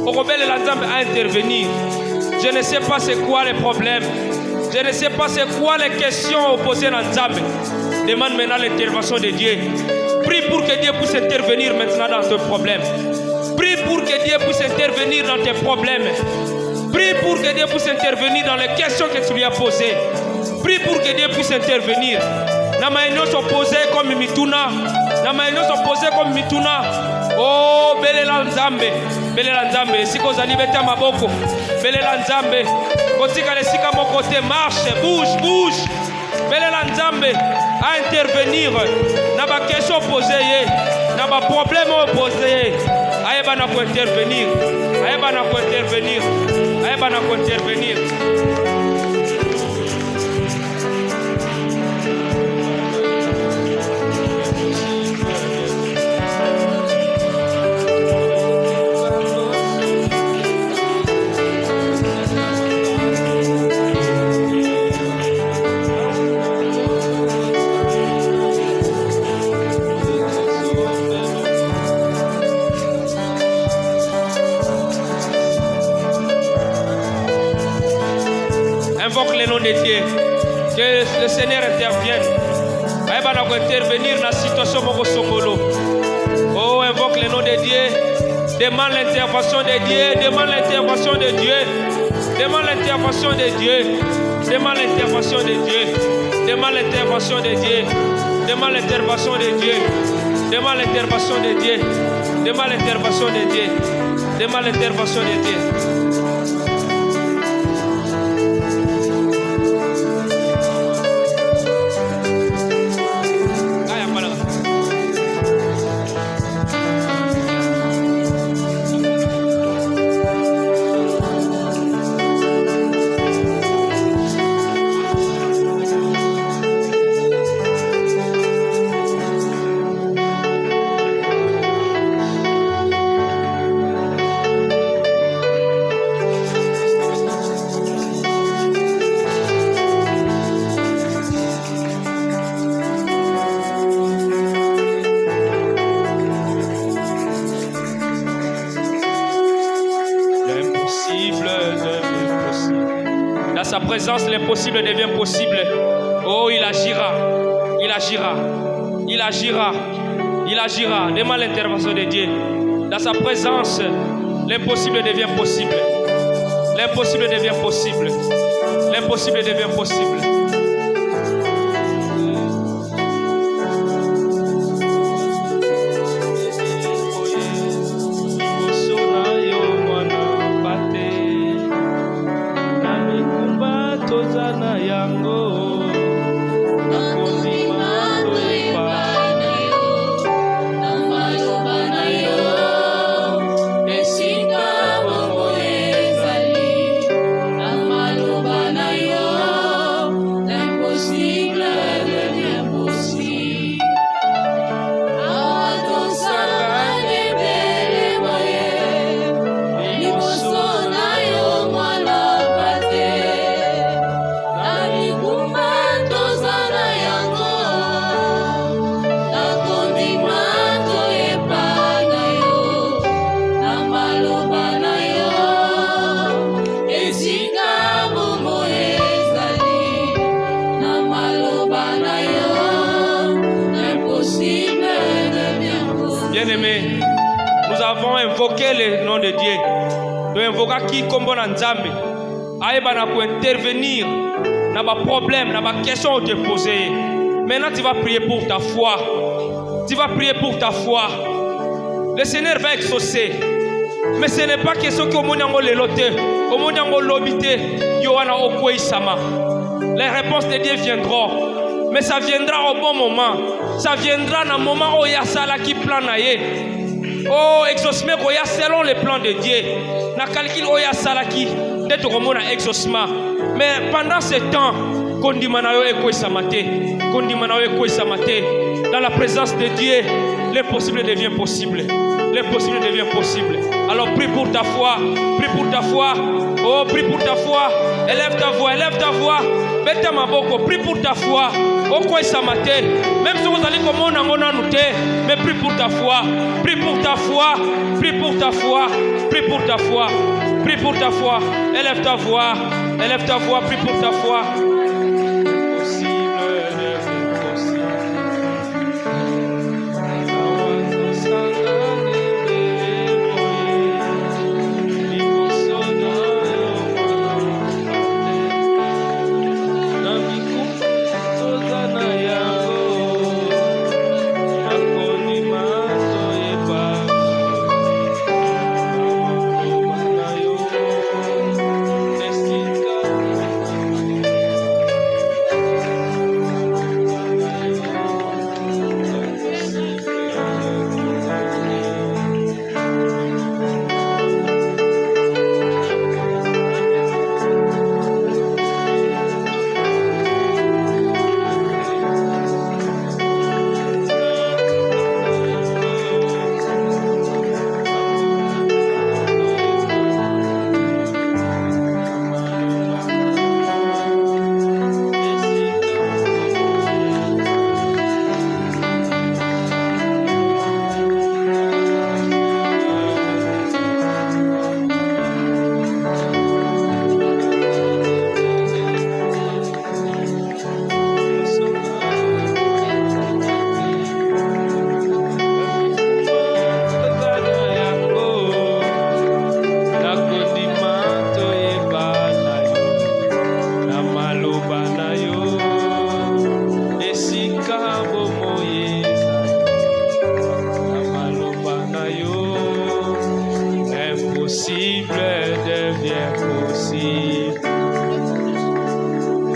Speaker 1: On rebelle l'ensemble à intervenir. Je ne sais pas c'est quoi les problèmes. Je ne sais pas c'est quoi les questions opposées l'ensemble. Demande maintenant l'intervention de Dieu. Prie pour que Dieu puisse intervenir maintenant dans tes problèmes. Prie pour que Dieu puisse intervenir dans tes problèmes. Prie pour que Dieu puisse intervenir dans les questions que tu lui as posées. Prie pour que Dieu puisse intervenir. Namaïno s'opposé comme Mituna. Namaïno s'opposé comme Mituna. Oh, Belela Nzambe. Belela Nzambe. Si vous allez mettre ma boko. Belela Nzambe. Kotika les sika mon côté. Marche, bouge, bouge. Belela Nzambe. À intervenir. N'a pas question posée. N'a pas problème opposé. Aïbana pour intervenir. Aïbana pour intervenir. Aïbana pour intervenir. Invoque le nom de Dieu. Que le Seigneur intervienne. Aïba n'a pas intervenir dans la situation de Sokolo. Oh, invoque le nom de Dieu. Demande l'intervention de Dieu. Demande l'intervention de Dieu. Demande l'intervention de Dieu. Demande l'intervention de Dieu. Demande l'intervention de Dieu. Demande l'intervention de Dieu. Demande l'intervention de Dieu. Demande l'intervention de Dieu. Demande l'intervention de Dieu. Dans sa présence, l'impossible devient possible. Oh, il agira. Il agira. Il agira. Il agira. Demande l'intervention de Dieu. Dans sa présence, l'impossible devient possible. L'impossible devient possible. L'impossible devient possible. avons invoqué le nom de Dieu. Nous invoquons qui comme bon Nzambe. Aïba pour intervenir dans les problèmes, dans les questions que tu poses. Maintenant, tu vas prier pour ta foi. Tu vas prier pour ta foi. Le Seigneur va exaucer. Mais ce n'est pas question que au monde le loté, au monde l'obité, Yohana Okwei Sama. Les réponses de Dieu viendront. Mais ça viendra au bon moment. Ça viendra dans le moment où il y a ça qui plane. Oh, exaucement, selon les plans de Dieu. Na calcul où il y a ça qui d'être au monde exaucement. Mais pendant ce temps, dans la présence de Dieu, l'impossible devient possible. L'impossible devient possible. Alors prie pour ta foi. Prie pour ta foi. Oh, prie pour ta foi. Élève ta voix, élève ta voix. Bête ma boko, prie pour ta foi. Oh, quoi ça maté. Même si vous allez comme on a noté, mais prie pour ta foi. Prie pour ta foi. Prie pour ta foi. Prie pour ta foi. Prie pour ta foi. Élève ta voix. Élève ta voix. Prie pour ta foi.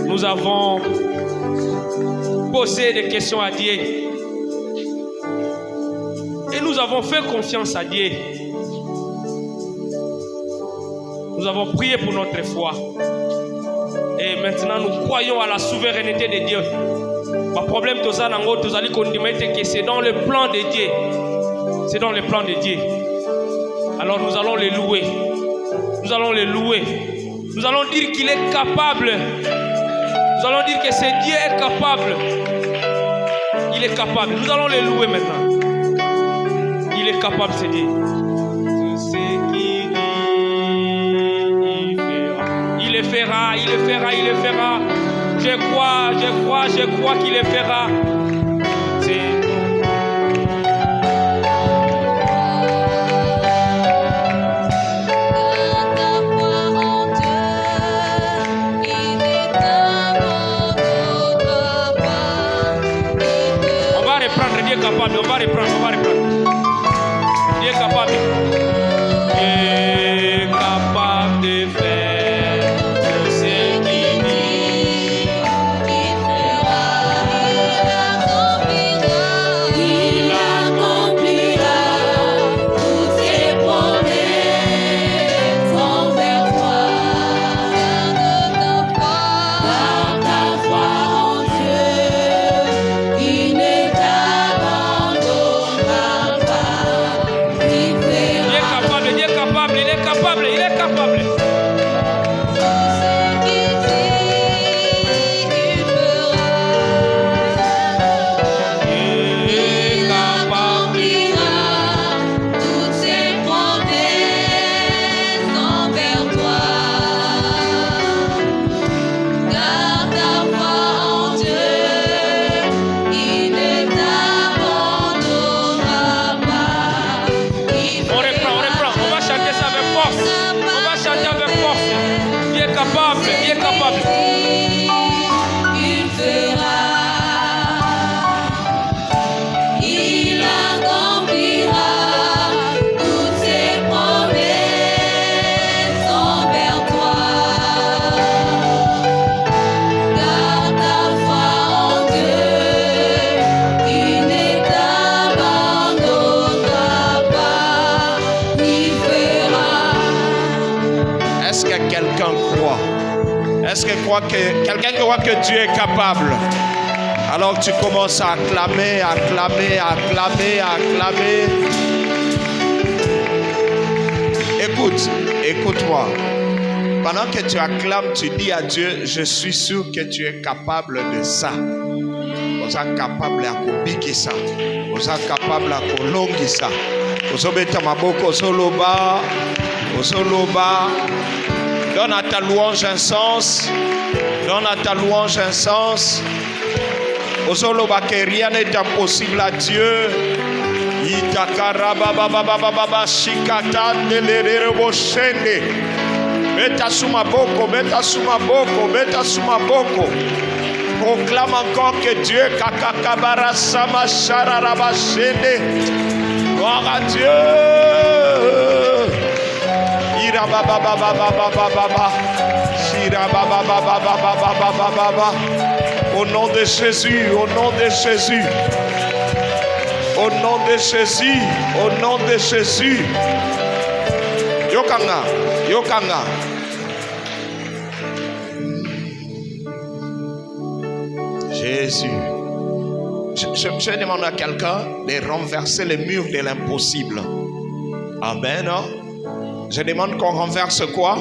Speaker 1: Nous avons posé des questions à Dieu et nous avons fait confiance à Dieu. Nous avons prié pour notre foi et maintenant nous croyons à la souveraineté de Dieu. Le problème que c'est dans le plan de Dieu. C'est dans le plan de Dieu. Alors nous allons les louer. Nous allons les louer. Nous allons dire qu'il est capable. Nous allons dire que ce Dieu est capable. Il est capable. Nous allons les louer maintenant. Il est capable, ce Dieu. Tout ce qu'il dit, il le fera. Il le fera, il le fera. Je crois qu'il le fera. Dieu est capable, on va reprendre. Dieu est capable. Dieu est capable de faire tout ce qu'il dit. Il fera, il accomplira toutes ses promesses envers toi. Garde ta foi en Dieu, il n'est il est capable. On
Speaker 3: quelqu'un croit? Est-ce que quelqu'un croit que Dieu est capable? Alors tu commences à acclamer, acclamer, acclamer, acclamer. Écoute-moi. Pendant que tu acclames, tu dis à Dieu, je suis sûr que tu es capable de ça. Vous êtes capable à kubiki ça. Vous êtes capable à kolongi ça. Vous êtes maboko soloba. Soloba. Donne à ta louange un sens. Donne à ta louange un sens. Soloba que rien n'est impossible à Dieu. Itakaraba baba baba baba shikata nelere boshende. Beta suma boko, beta suma boko, beta suma boko. Proclame encore que Dieu kakakabara sama shararaba shende. Gloire à Dieu. Ira baba baba baba baba. Shira baba baba baba baba baba. Au nom de Jésus, au nom de Jésus. Au nom de Jésus, au nom de Jésus. Yokanga, Yokanga. Jésus. Je demande à quelqu'un de renverser les murs de l'impossible. Amen. Je demande qu'on renverse quoi?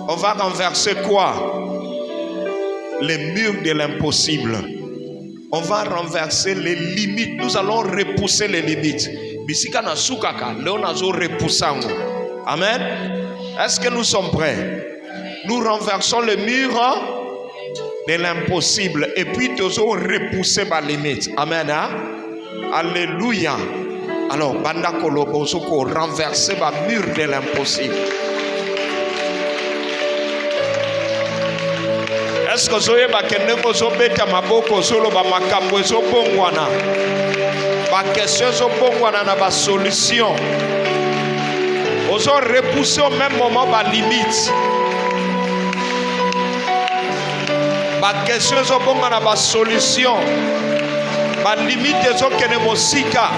Speaker 3: On va renverser quoi? Les murs de l'impossible. On va renverser les limites. Nous allons repousser les limites. Bisika na sukaka, leonazo repoussant. Amen. Est-ce que nous sommes prêts? Nous renversons le mur de l'impossible et puis nous allons repousser ma limite. Amen. Hein? Alléluia. Alors, banda kolobozoko renverser ma mur de l'impossible. Est-ce que vous avez beta maboko solo ba makambo ezo bongwana? Ba question ezo bongwana na ba solution. Ozo repousser au même moment ba limite. Ba question ezo bongwana ba solution. Ba limite ezo kene mosika.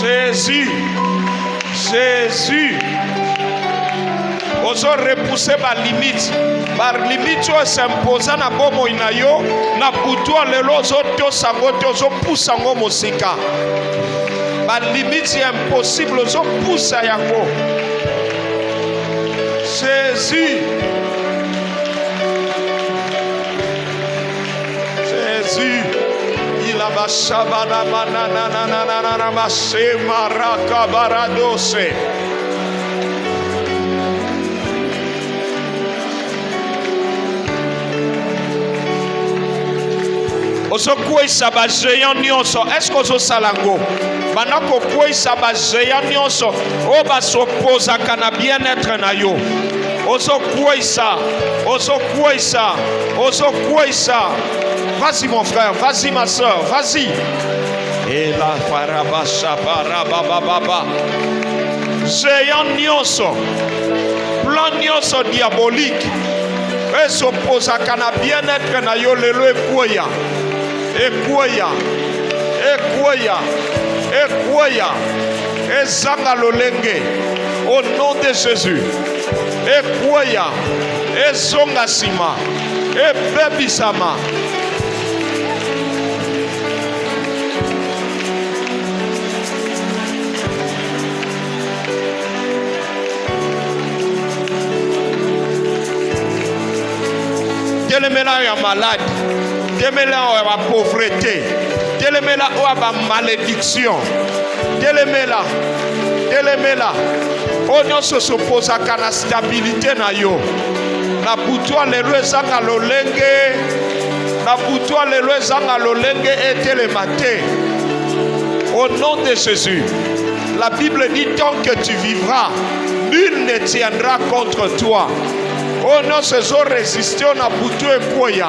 Speaker 3: Jésus. Jésus. Ozo repousser ba limite. Bar limite o s'imposer na bomo inayo na butu lelo zo to sango to zo poussa ngo mosika. Ba limite impossible zo poussa yango. Jésus. Jésus. Il a ba shabana manana na na ma se maraka baradose. Oso kwesa ba géant nyonso. Est-ce que oso salango? Banako kwesa ba géant nyonso. O ba s'opposa kana bien-être na yo. Oso kwesa. Oso kwesa. Oso kwesa. Vas-y mon frère, vas-y ma soeur, vas-y. Et la farabasha parababa. Géant nyonso. Plan nyonso diabolique. E s'opposa kana bien-être na yo lelo ekwoya. Ekwoya, ekwoya, ekwoya, ezanga lolenge, au nom de Jésus. Ekwoya, ezonga sima, ebebisama. Telemela ya malade. Telemela ya pauvreté. Telemela ya malédiction. Telemela. Onyo se pose à la stabilité na yo. Na butwa lelo ezanga lolenge. Na butwa lelo ezanga lolenge et telemate. Au nom de Jésus. La Bible dit tant que tu vivras, nul ne tiendra contre toi. Oh non, ces eaux résistent à boutou et koya.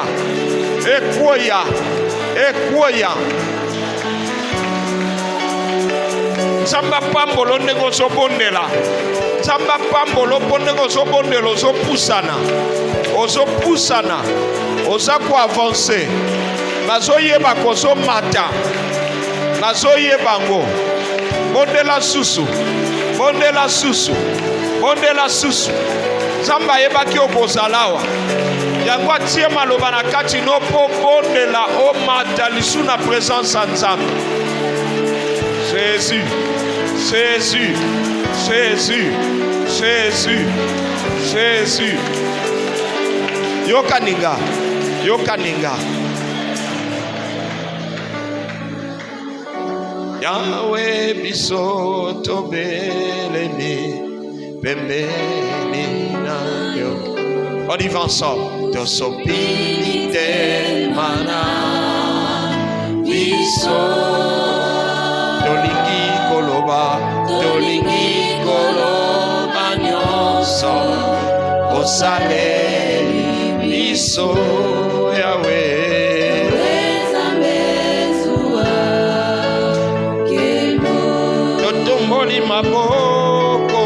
Speaker 3: Samba pambolo nego so bondela. Samba pambolo nego so bondelo so pusana. Oso pusana. Osa ko avancer. Nazo yeba ko so mata. Nazo yebango. Bondela susu. Bondela susu. bondela susu nzambe yebaki okozalawa yango atie maloba na kati no po bondela omata lisu na présence ya nzambe. Jésus, Jésus, Jésus, Jésus, Jésus. Yokaninga, yokaninga. Yahweh biso tobelemi pembeni na yo. On y va ensemble. Tosopini te mana biso tolingi koloba nyonso osaleli biso Yahweh. Totomboli maboko,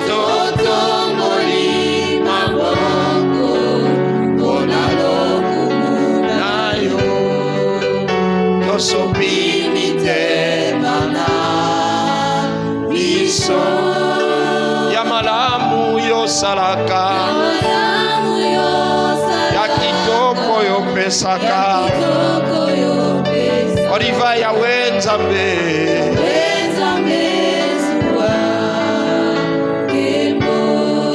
Speaker 3: totomboli maboko, pona lokumu na yo. Tosopini te mana biso ya malamu yo salaka, ya kitoko yo pesaka. Oriva Yahweh Nzambe,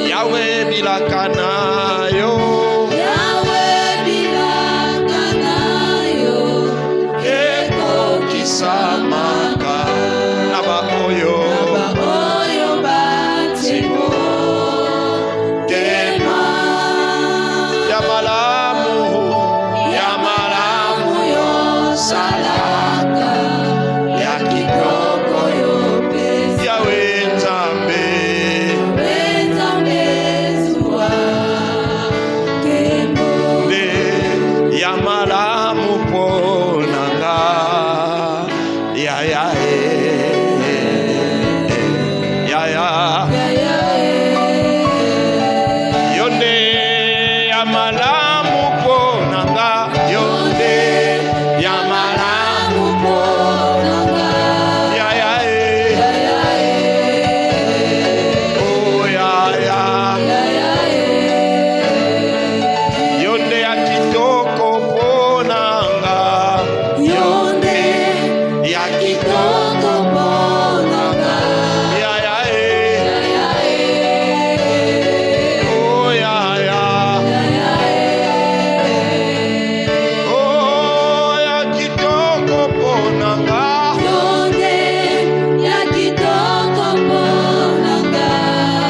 Speaker 3: Yahweh bilakana yo, eko kisamaka naba oyo batimo kema ya malamu yo salaka, ya kitoko yo pesa. Yahweh Nzambe, ya malamu ponanga ya ya ya ya yonde ya malamu ponanga, yonde ya malamu ponanga ya ya oh ya ya yonde ya kitoko ponanga, yonde ya kitoko ponanga ya ya oh ya ya oh ya kitoko ponanga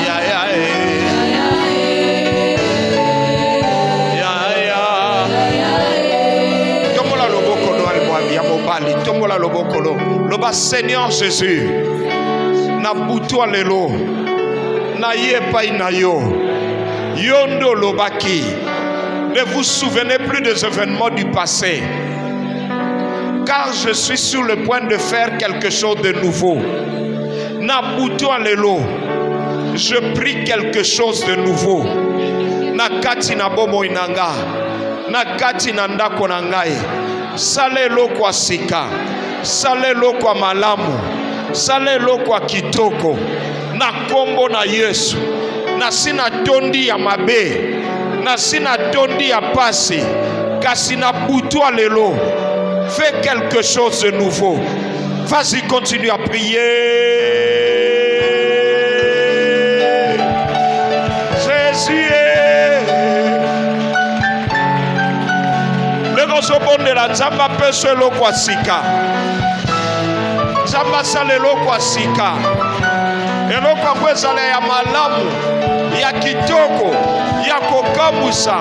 Speaker 3: ya ya tombola loboko no almwami ya mobali, tombola loboko no loba Seigneur Jésus na butu lelo na ye epai na yo yondo lobaki. Ne vous souvenez plus des événements du passé, car je suis sur le point de faire quelque chose de nouveau. Na butu lelo, je prie quelque chose de nouveau. Na kati na bomo inanga, na kati na ndako na ngai. Salelo kwa sika, salelo kwa malamu, salelo kwa kitoko. Na kombo na Yesu, na sina tondi ya mabe, na sina tondi ya pasi, kasi na butu lelo. Fais quelque chose de nouveau. Vas-y, continue à prier. Jésus ozobondela nzambe apeso eloko asika, nzambe asala eloko asika, eloko yango ezala ya malamu, ya kitoko, ya kokamusa,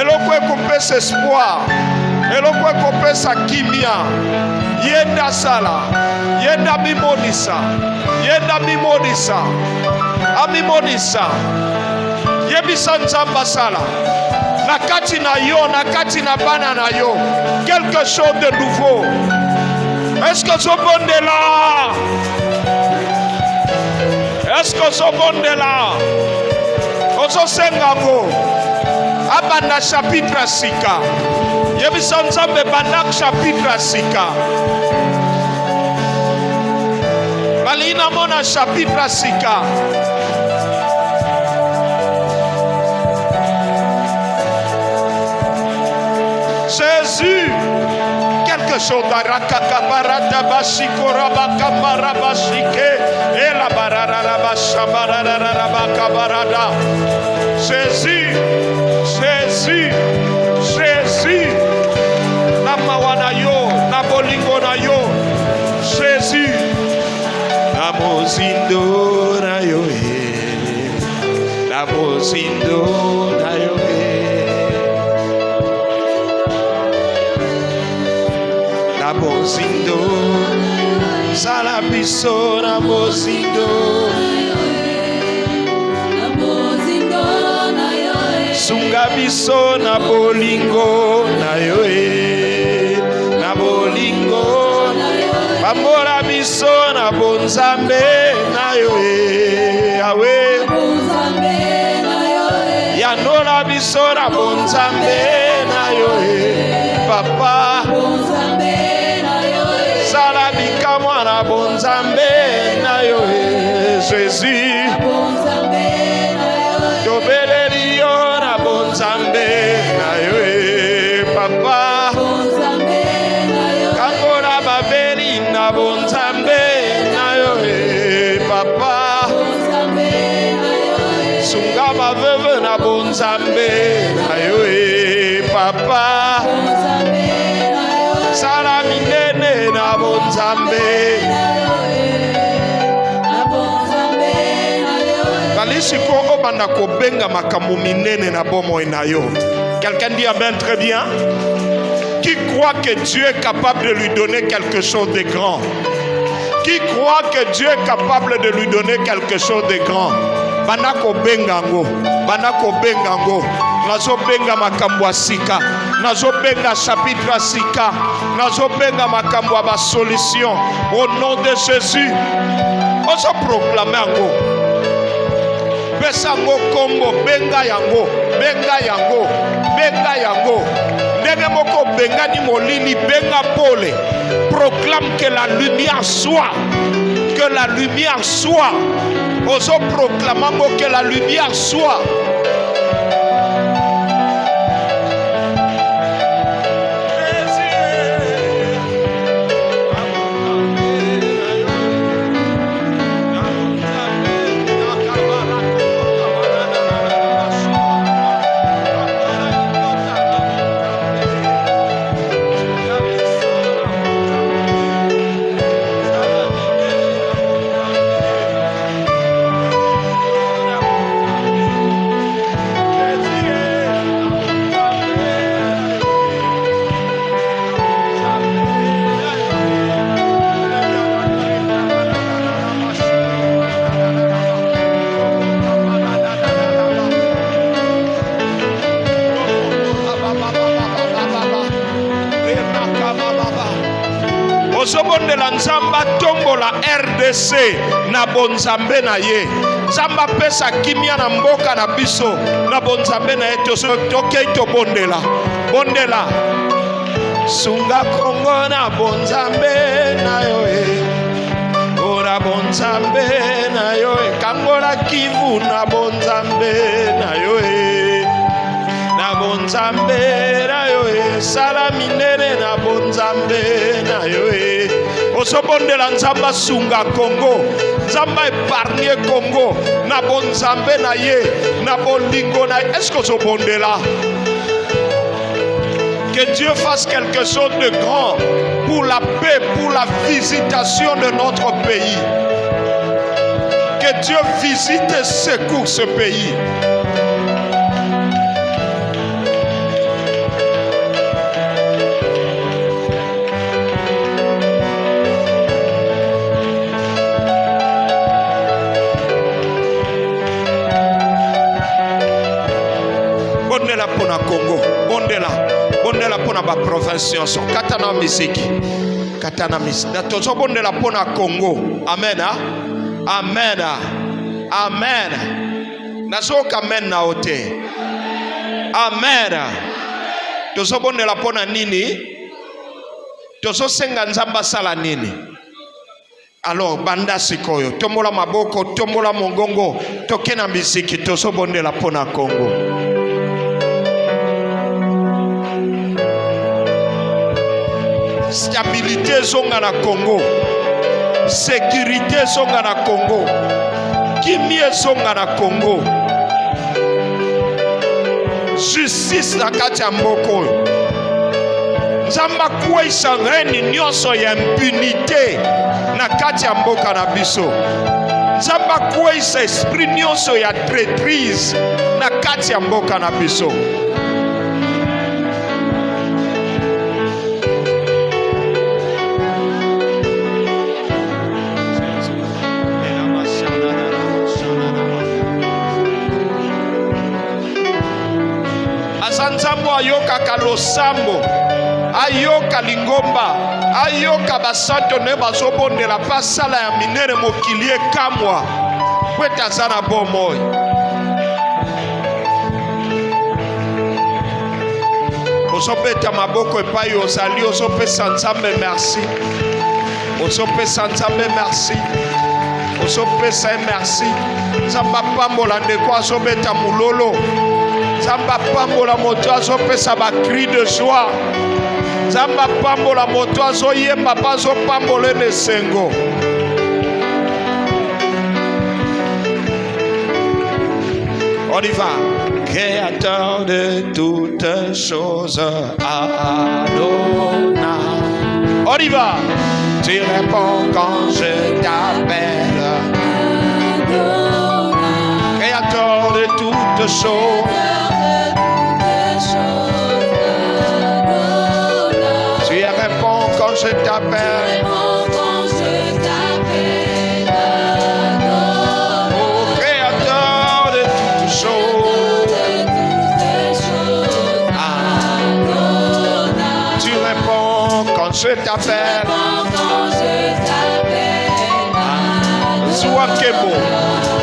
Speaker 3: eloko ekopesa espoir, eloko ekopesa kimia. Yenda sala, yenda mimonisa, yenda mimonisa, amimonisa, yebisa nzambe asala na kati na yo, na kati na bana na yo, quelque chose de nouveau. Est-ce que ce monde est là? Est-ce que ce monde est là? Ozo sengango abanda chapitre sika, yebisa nzambe banda chapitre sika, balina mona chapitre sika. Jésus. Quelque chose d'Arakakabarata Bashikorabakambarabashike et la Bararabashabarabakabarada. Jésus, Jésus, Jésus. Namawanayo, Nabolingonayo. Jésus. Namozindo nayo. Namozindo nayo. Namozindo, Salabiso, Namozindo, Sungabiso, Nabolingo, Nayoe, Nabolingo, Bamora Biso, Nabonzambe, Nayoe, Awe, Yanora Biso, Nabonzambe, Nayoe, Papa. Mwana bonzambe na yo Jésus Tobeleli yo na bonzambe na yo Papa Kangola babeli na bonzambe na yo Papa Sunga baveve na bonzambe na yo Papa Salaminene na bonzambe Balisiko obanda kobenga makambo minene na bomo na yo. Quelqu'un dit amen très bien. Qui croit que Dieu est capable de lui donner quelque chose de grand? Qui croit que Dieu est capable de lui donner quelque chose de grand? Banako bengango, banako bengango. Nazo benga makambo sika, nazo benga chapitre sika, nazo benga makambo ba solution au nom de Jésus. On se proclame ango. Besango kombo benga yango, benga yango, benga yango. Ndenge moko benga ni molini benga pole. Proclame que la lumière soit, que la lumière soit. Oso proclamango que la lumière soit. Ozobondela nzamba tombola RDC na bonzambe na ye. Nzamba pesa kimia na mboka na biso na bonzambe na ye tokei to bondela. Bondela. Sunga Kongo na bonzambe na yo e. Ora bonzambe na yo e. Kangola Kivu na bonzambe na yo e. Na bonzambe na yo e. Salaminene na bonzambe na yo e. Osobondela nzamba sunga Congo, nzamba épargner Congo, na bonzambe na ye, na bolingo na ye. Est-ce que osobondela? Que Dieu fasse quelque chose de grand pour la paix, pour la visitation de notre pays. Que Dieu visite et secoue ce pays. Bondela pona Congo, bondela pona ba province so katana misiki, katana mis. Tozo bondela pona Congo. Amen ah, amen ah, amen. Nazoka amen na ote. Amen. Tozo bondela pona nini? Tozo senga nzamba sala nini? Alors banda sikoyo, tombola maboko, tombola mongongo, tokena misiki, tozo bondela pona Congo. Stabilité zonga na Congo. Sécurité zonga na Congo. Kimie zonga na Congo. Justice na kati ya mboko. Nzamba kwesa reni nyonso ya impunité na kati ya mboka na biso. Nzamba kwesa esprit nyonso ya traîtrise na kati ya mboka na biso. Nzambo ayoka kalosambo, ayoka lingomba, ayoka basanto ne bazobondela pasala ya minere mokilie kamwa kweta zana bomoi. Ozopeta maboko epai ozali, ozopesa Nzambe merci. Ozopesa Nzambe merci. Ozopesa merci. Nzamba pambola ndeko azobeta mulolo. Nzamba pambola moto azopesa ba cri de joie. Nzamba pambola moto azoyemba bazo pambola nesengo. On y va. Créateur de toutes choses, Adonai. On y va. Tu réponds quand je t'appelle. Créateur de toutes choses. Tu réponds quand je t'appelle. Oh, Créateur de toutes choses. Tu réponds quand je t'appelle. Zouakebo.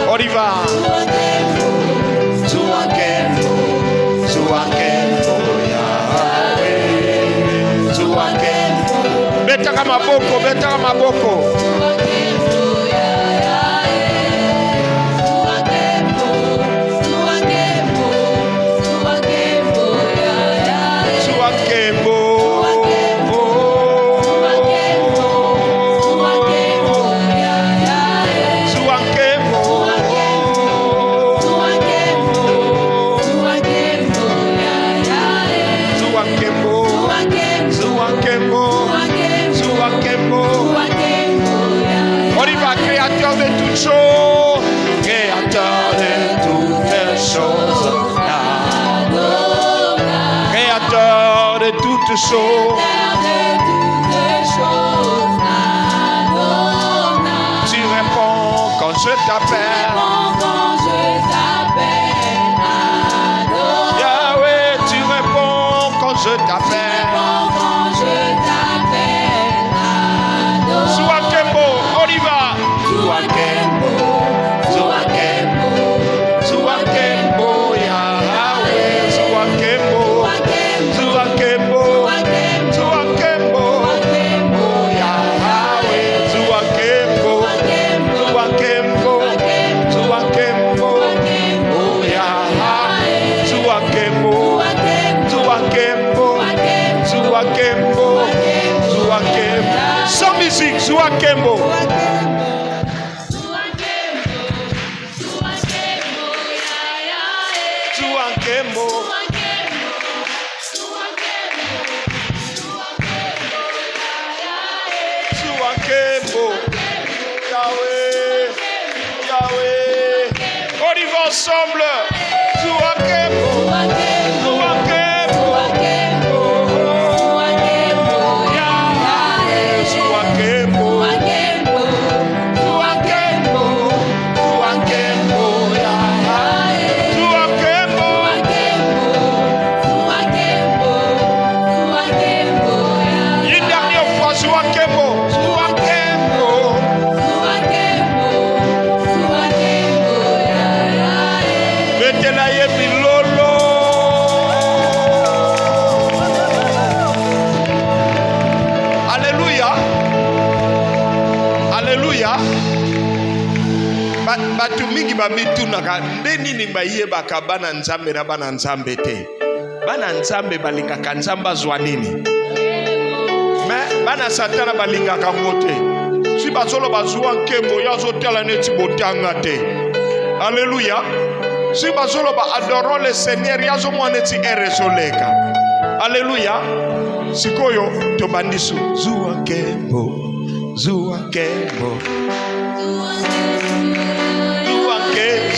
Speaker 3: On y va. Betaka maboko, betaka maboko. Créateur de toutes choses, tu réponds quand je t'appelle. Yahweh, tu réponds quand je t'appelle. Zouakembo, on y va. Zouakembo, Zouakembo, Zouakembo, Yahweh, Zouakembo, Zouakembo, Zouakembo, Yahweh, Zouakembo, Zouakembo, Zouakembo, Yahweh, Zouakembo, Zouakembo, Zouakembo, Zouakembo. Sans musique, Zouakembo. Zouakembo. Zouakembo. Yahweh. Yahweh. On y va ensemble. Zouakembo. Zouakembo. Yahweh. Zouakembo. Batu mingi babitunaka ndeni ni bayebaka bana nzambe na bana nzambe te. Bana nzambe balingaka nzamba zwa nini. bana satana balingaka ngote si bazolo bazwa nkembo yazo tala neti botanga te. Alléluia. Si bazolo ba adorons le Seigneur yazo mwaneti erezoleka. Alléluia. Sikoyo to bandisu zuwa nkembo zuwa nkembo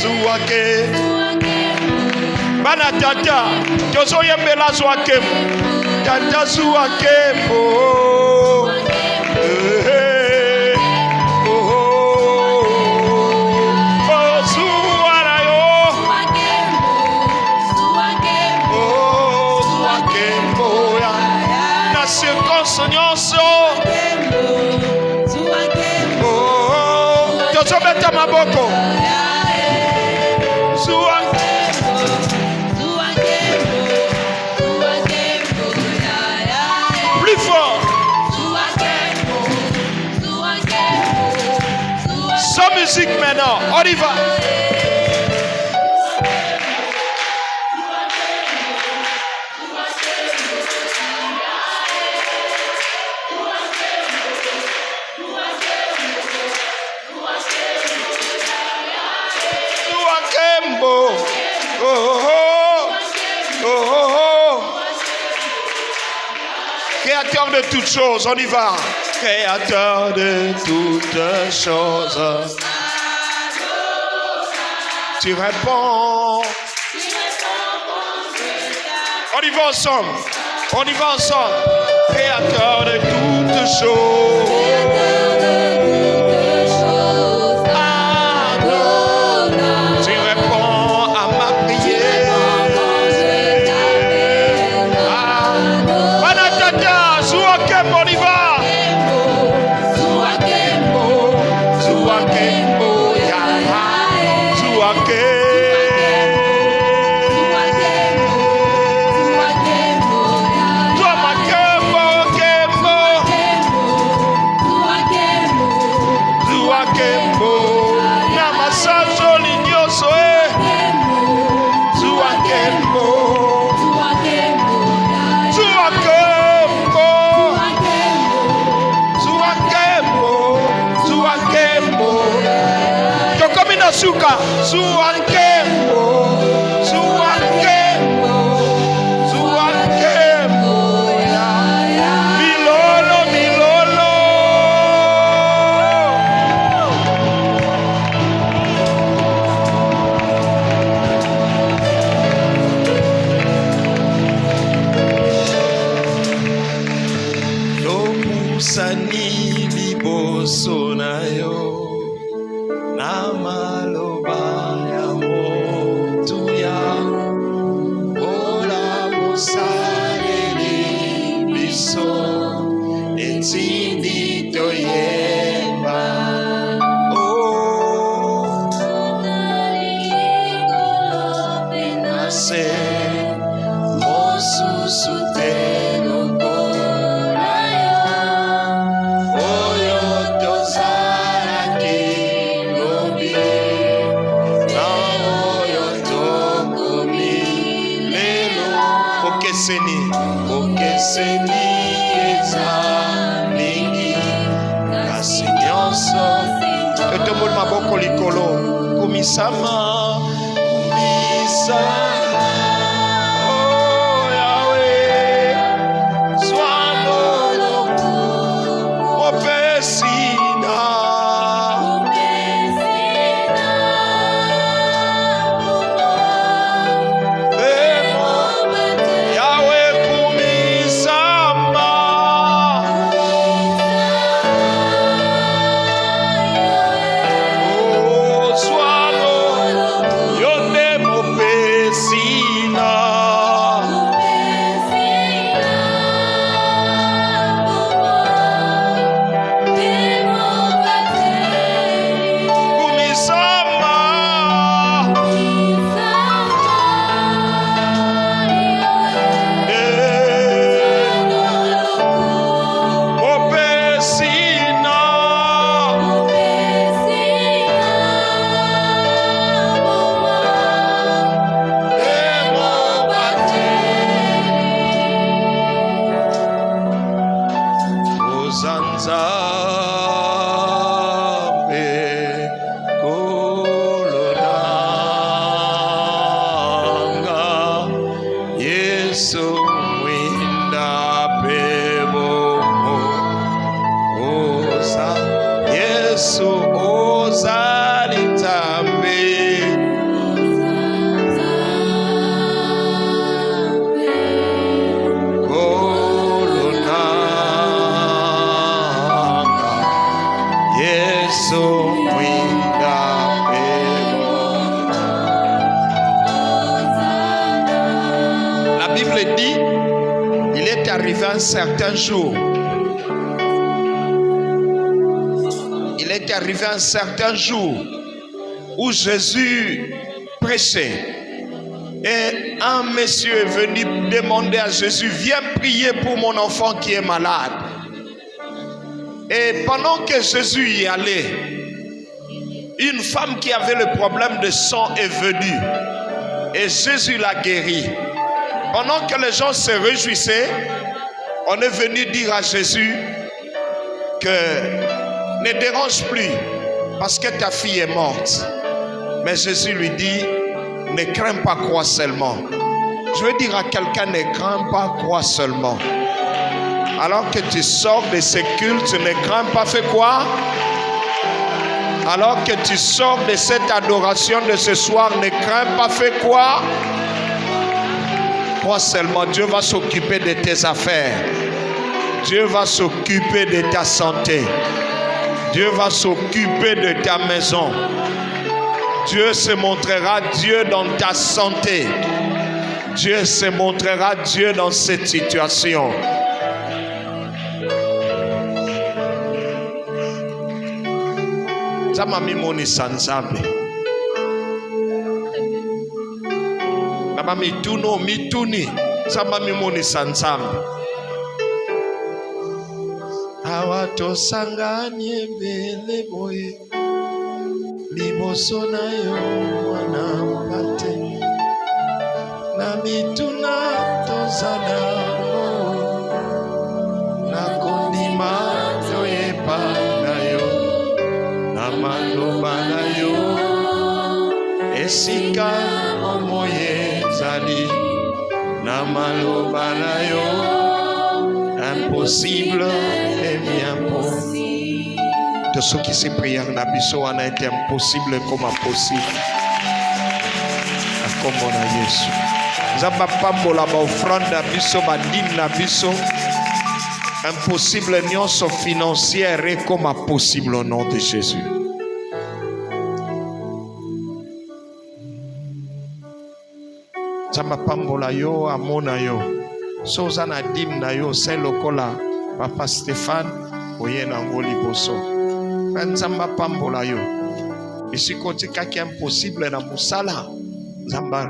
Speaker 3: zuwa ke bana tata tozo yembela zuwa nkembo tata zuwa nkembo Tozobeta maboko plus fort. Sans musique maintenant, on y va. Créateur de toutes choses, on y va. Créateur de toutes choses. Tu réponds. On y va ensemble. On y va ensemble. Créateur de toutes choses. Suka, Suankembo, Suankembo, Suankembo, Milolo, Milolo. Lobusani liboso na yo. Namaloba ya motu ya Ola musaleli biso Etindi toyemba Oh Nase Mosusu teno Okeseni ezalingi kasi nyonso totomboli maboko likolo kumisama kumisama oh Yahweh swano opesina See ozali nzambe La Bible dit, il est arrivé un certain jour. Il est arrivé un certain jour où Jésus prêchait. Et un monsieur est venu demander à Jésus, viens prier pour mon enfant qui est malade. Et pendant que Jésus y allait, une femme qui avait le problème de sang est venue. Et Jésus l'a guérie. Pendant que les gens se réjouissaient, on est venu dire à Jésus que ne dérange plus parce que ta fille est morte. Mais Jésus lui dit, ne crains pas, crois seulement. Je veux dire à quelqu'un, ne crains pas, crois seulement. Alors que tu sors de ces cultes, ne crains pas, fais quoi? Alors que tu sors de cette adoration de ce soir, ne crains pas, fais quoi? Crois seulement, Dieu va s'occuper de tes affaires. Dieu va s'occuper de ta santé. Dieu va s'occuper de ta maison. Dieu se montrera Dieu dans ta santé. Dieu se montrera Dieu dans cette situation. Zamami moni sanzambe. Namami tuno mituni. Zamami moni sanzambe. Awato sanganye mbele boye. Liboso na yo mwana mpate. Na mituna tozana mo. Na kondima toyepa na yo. Na maloba na yo. Esika omoye zali. Na maloba na yo. Impossible et bien possible. De ceux qui se prièrent na biso on a été impossible comme impossible. Comme on a Yesu. Zamba pambola ba offrande na biso ba dîme na biso. Impossible nyonso financière et comme impossible au nom de Jésus. Zamba pambola yo amona yo. Soza na dîme na yo c'est lokola Papa Stéphane oye na ngoli boso. Nzamba pambola yo. Ici kotika ki impossible na musala. Nzamba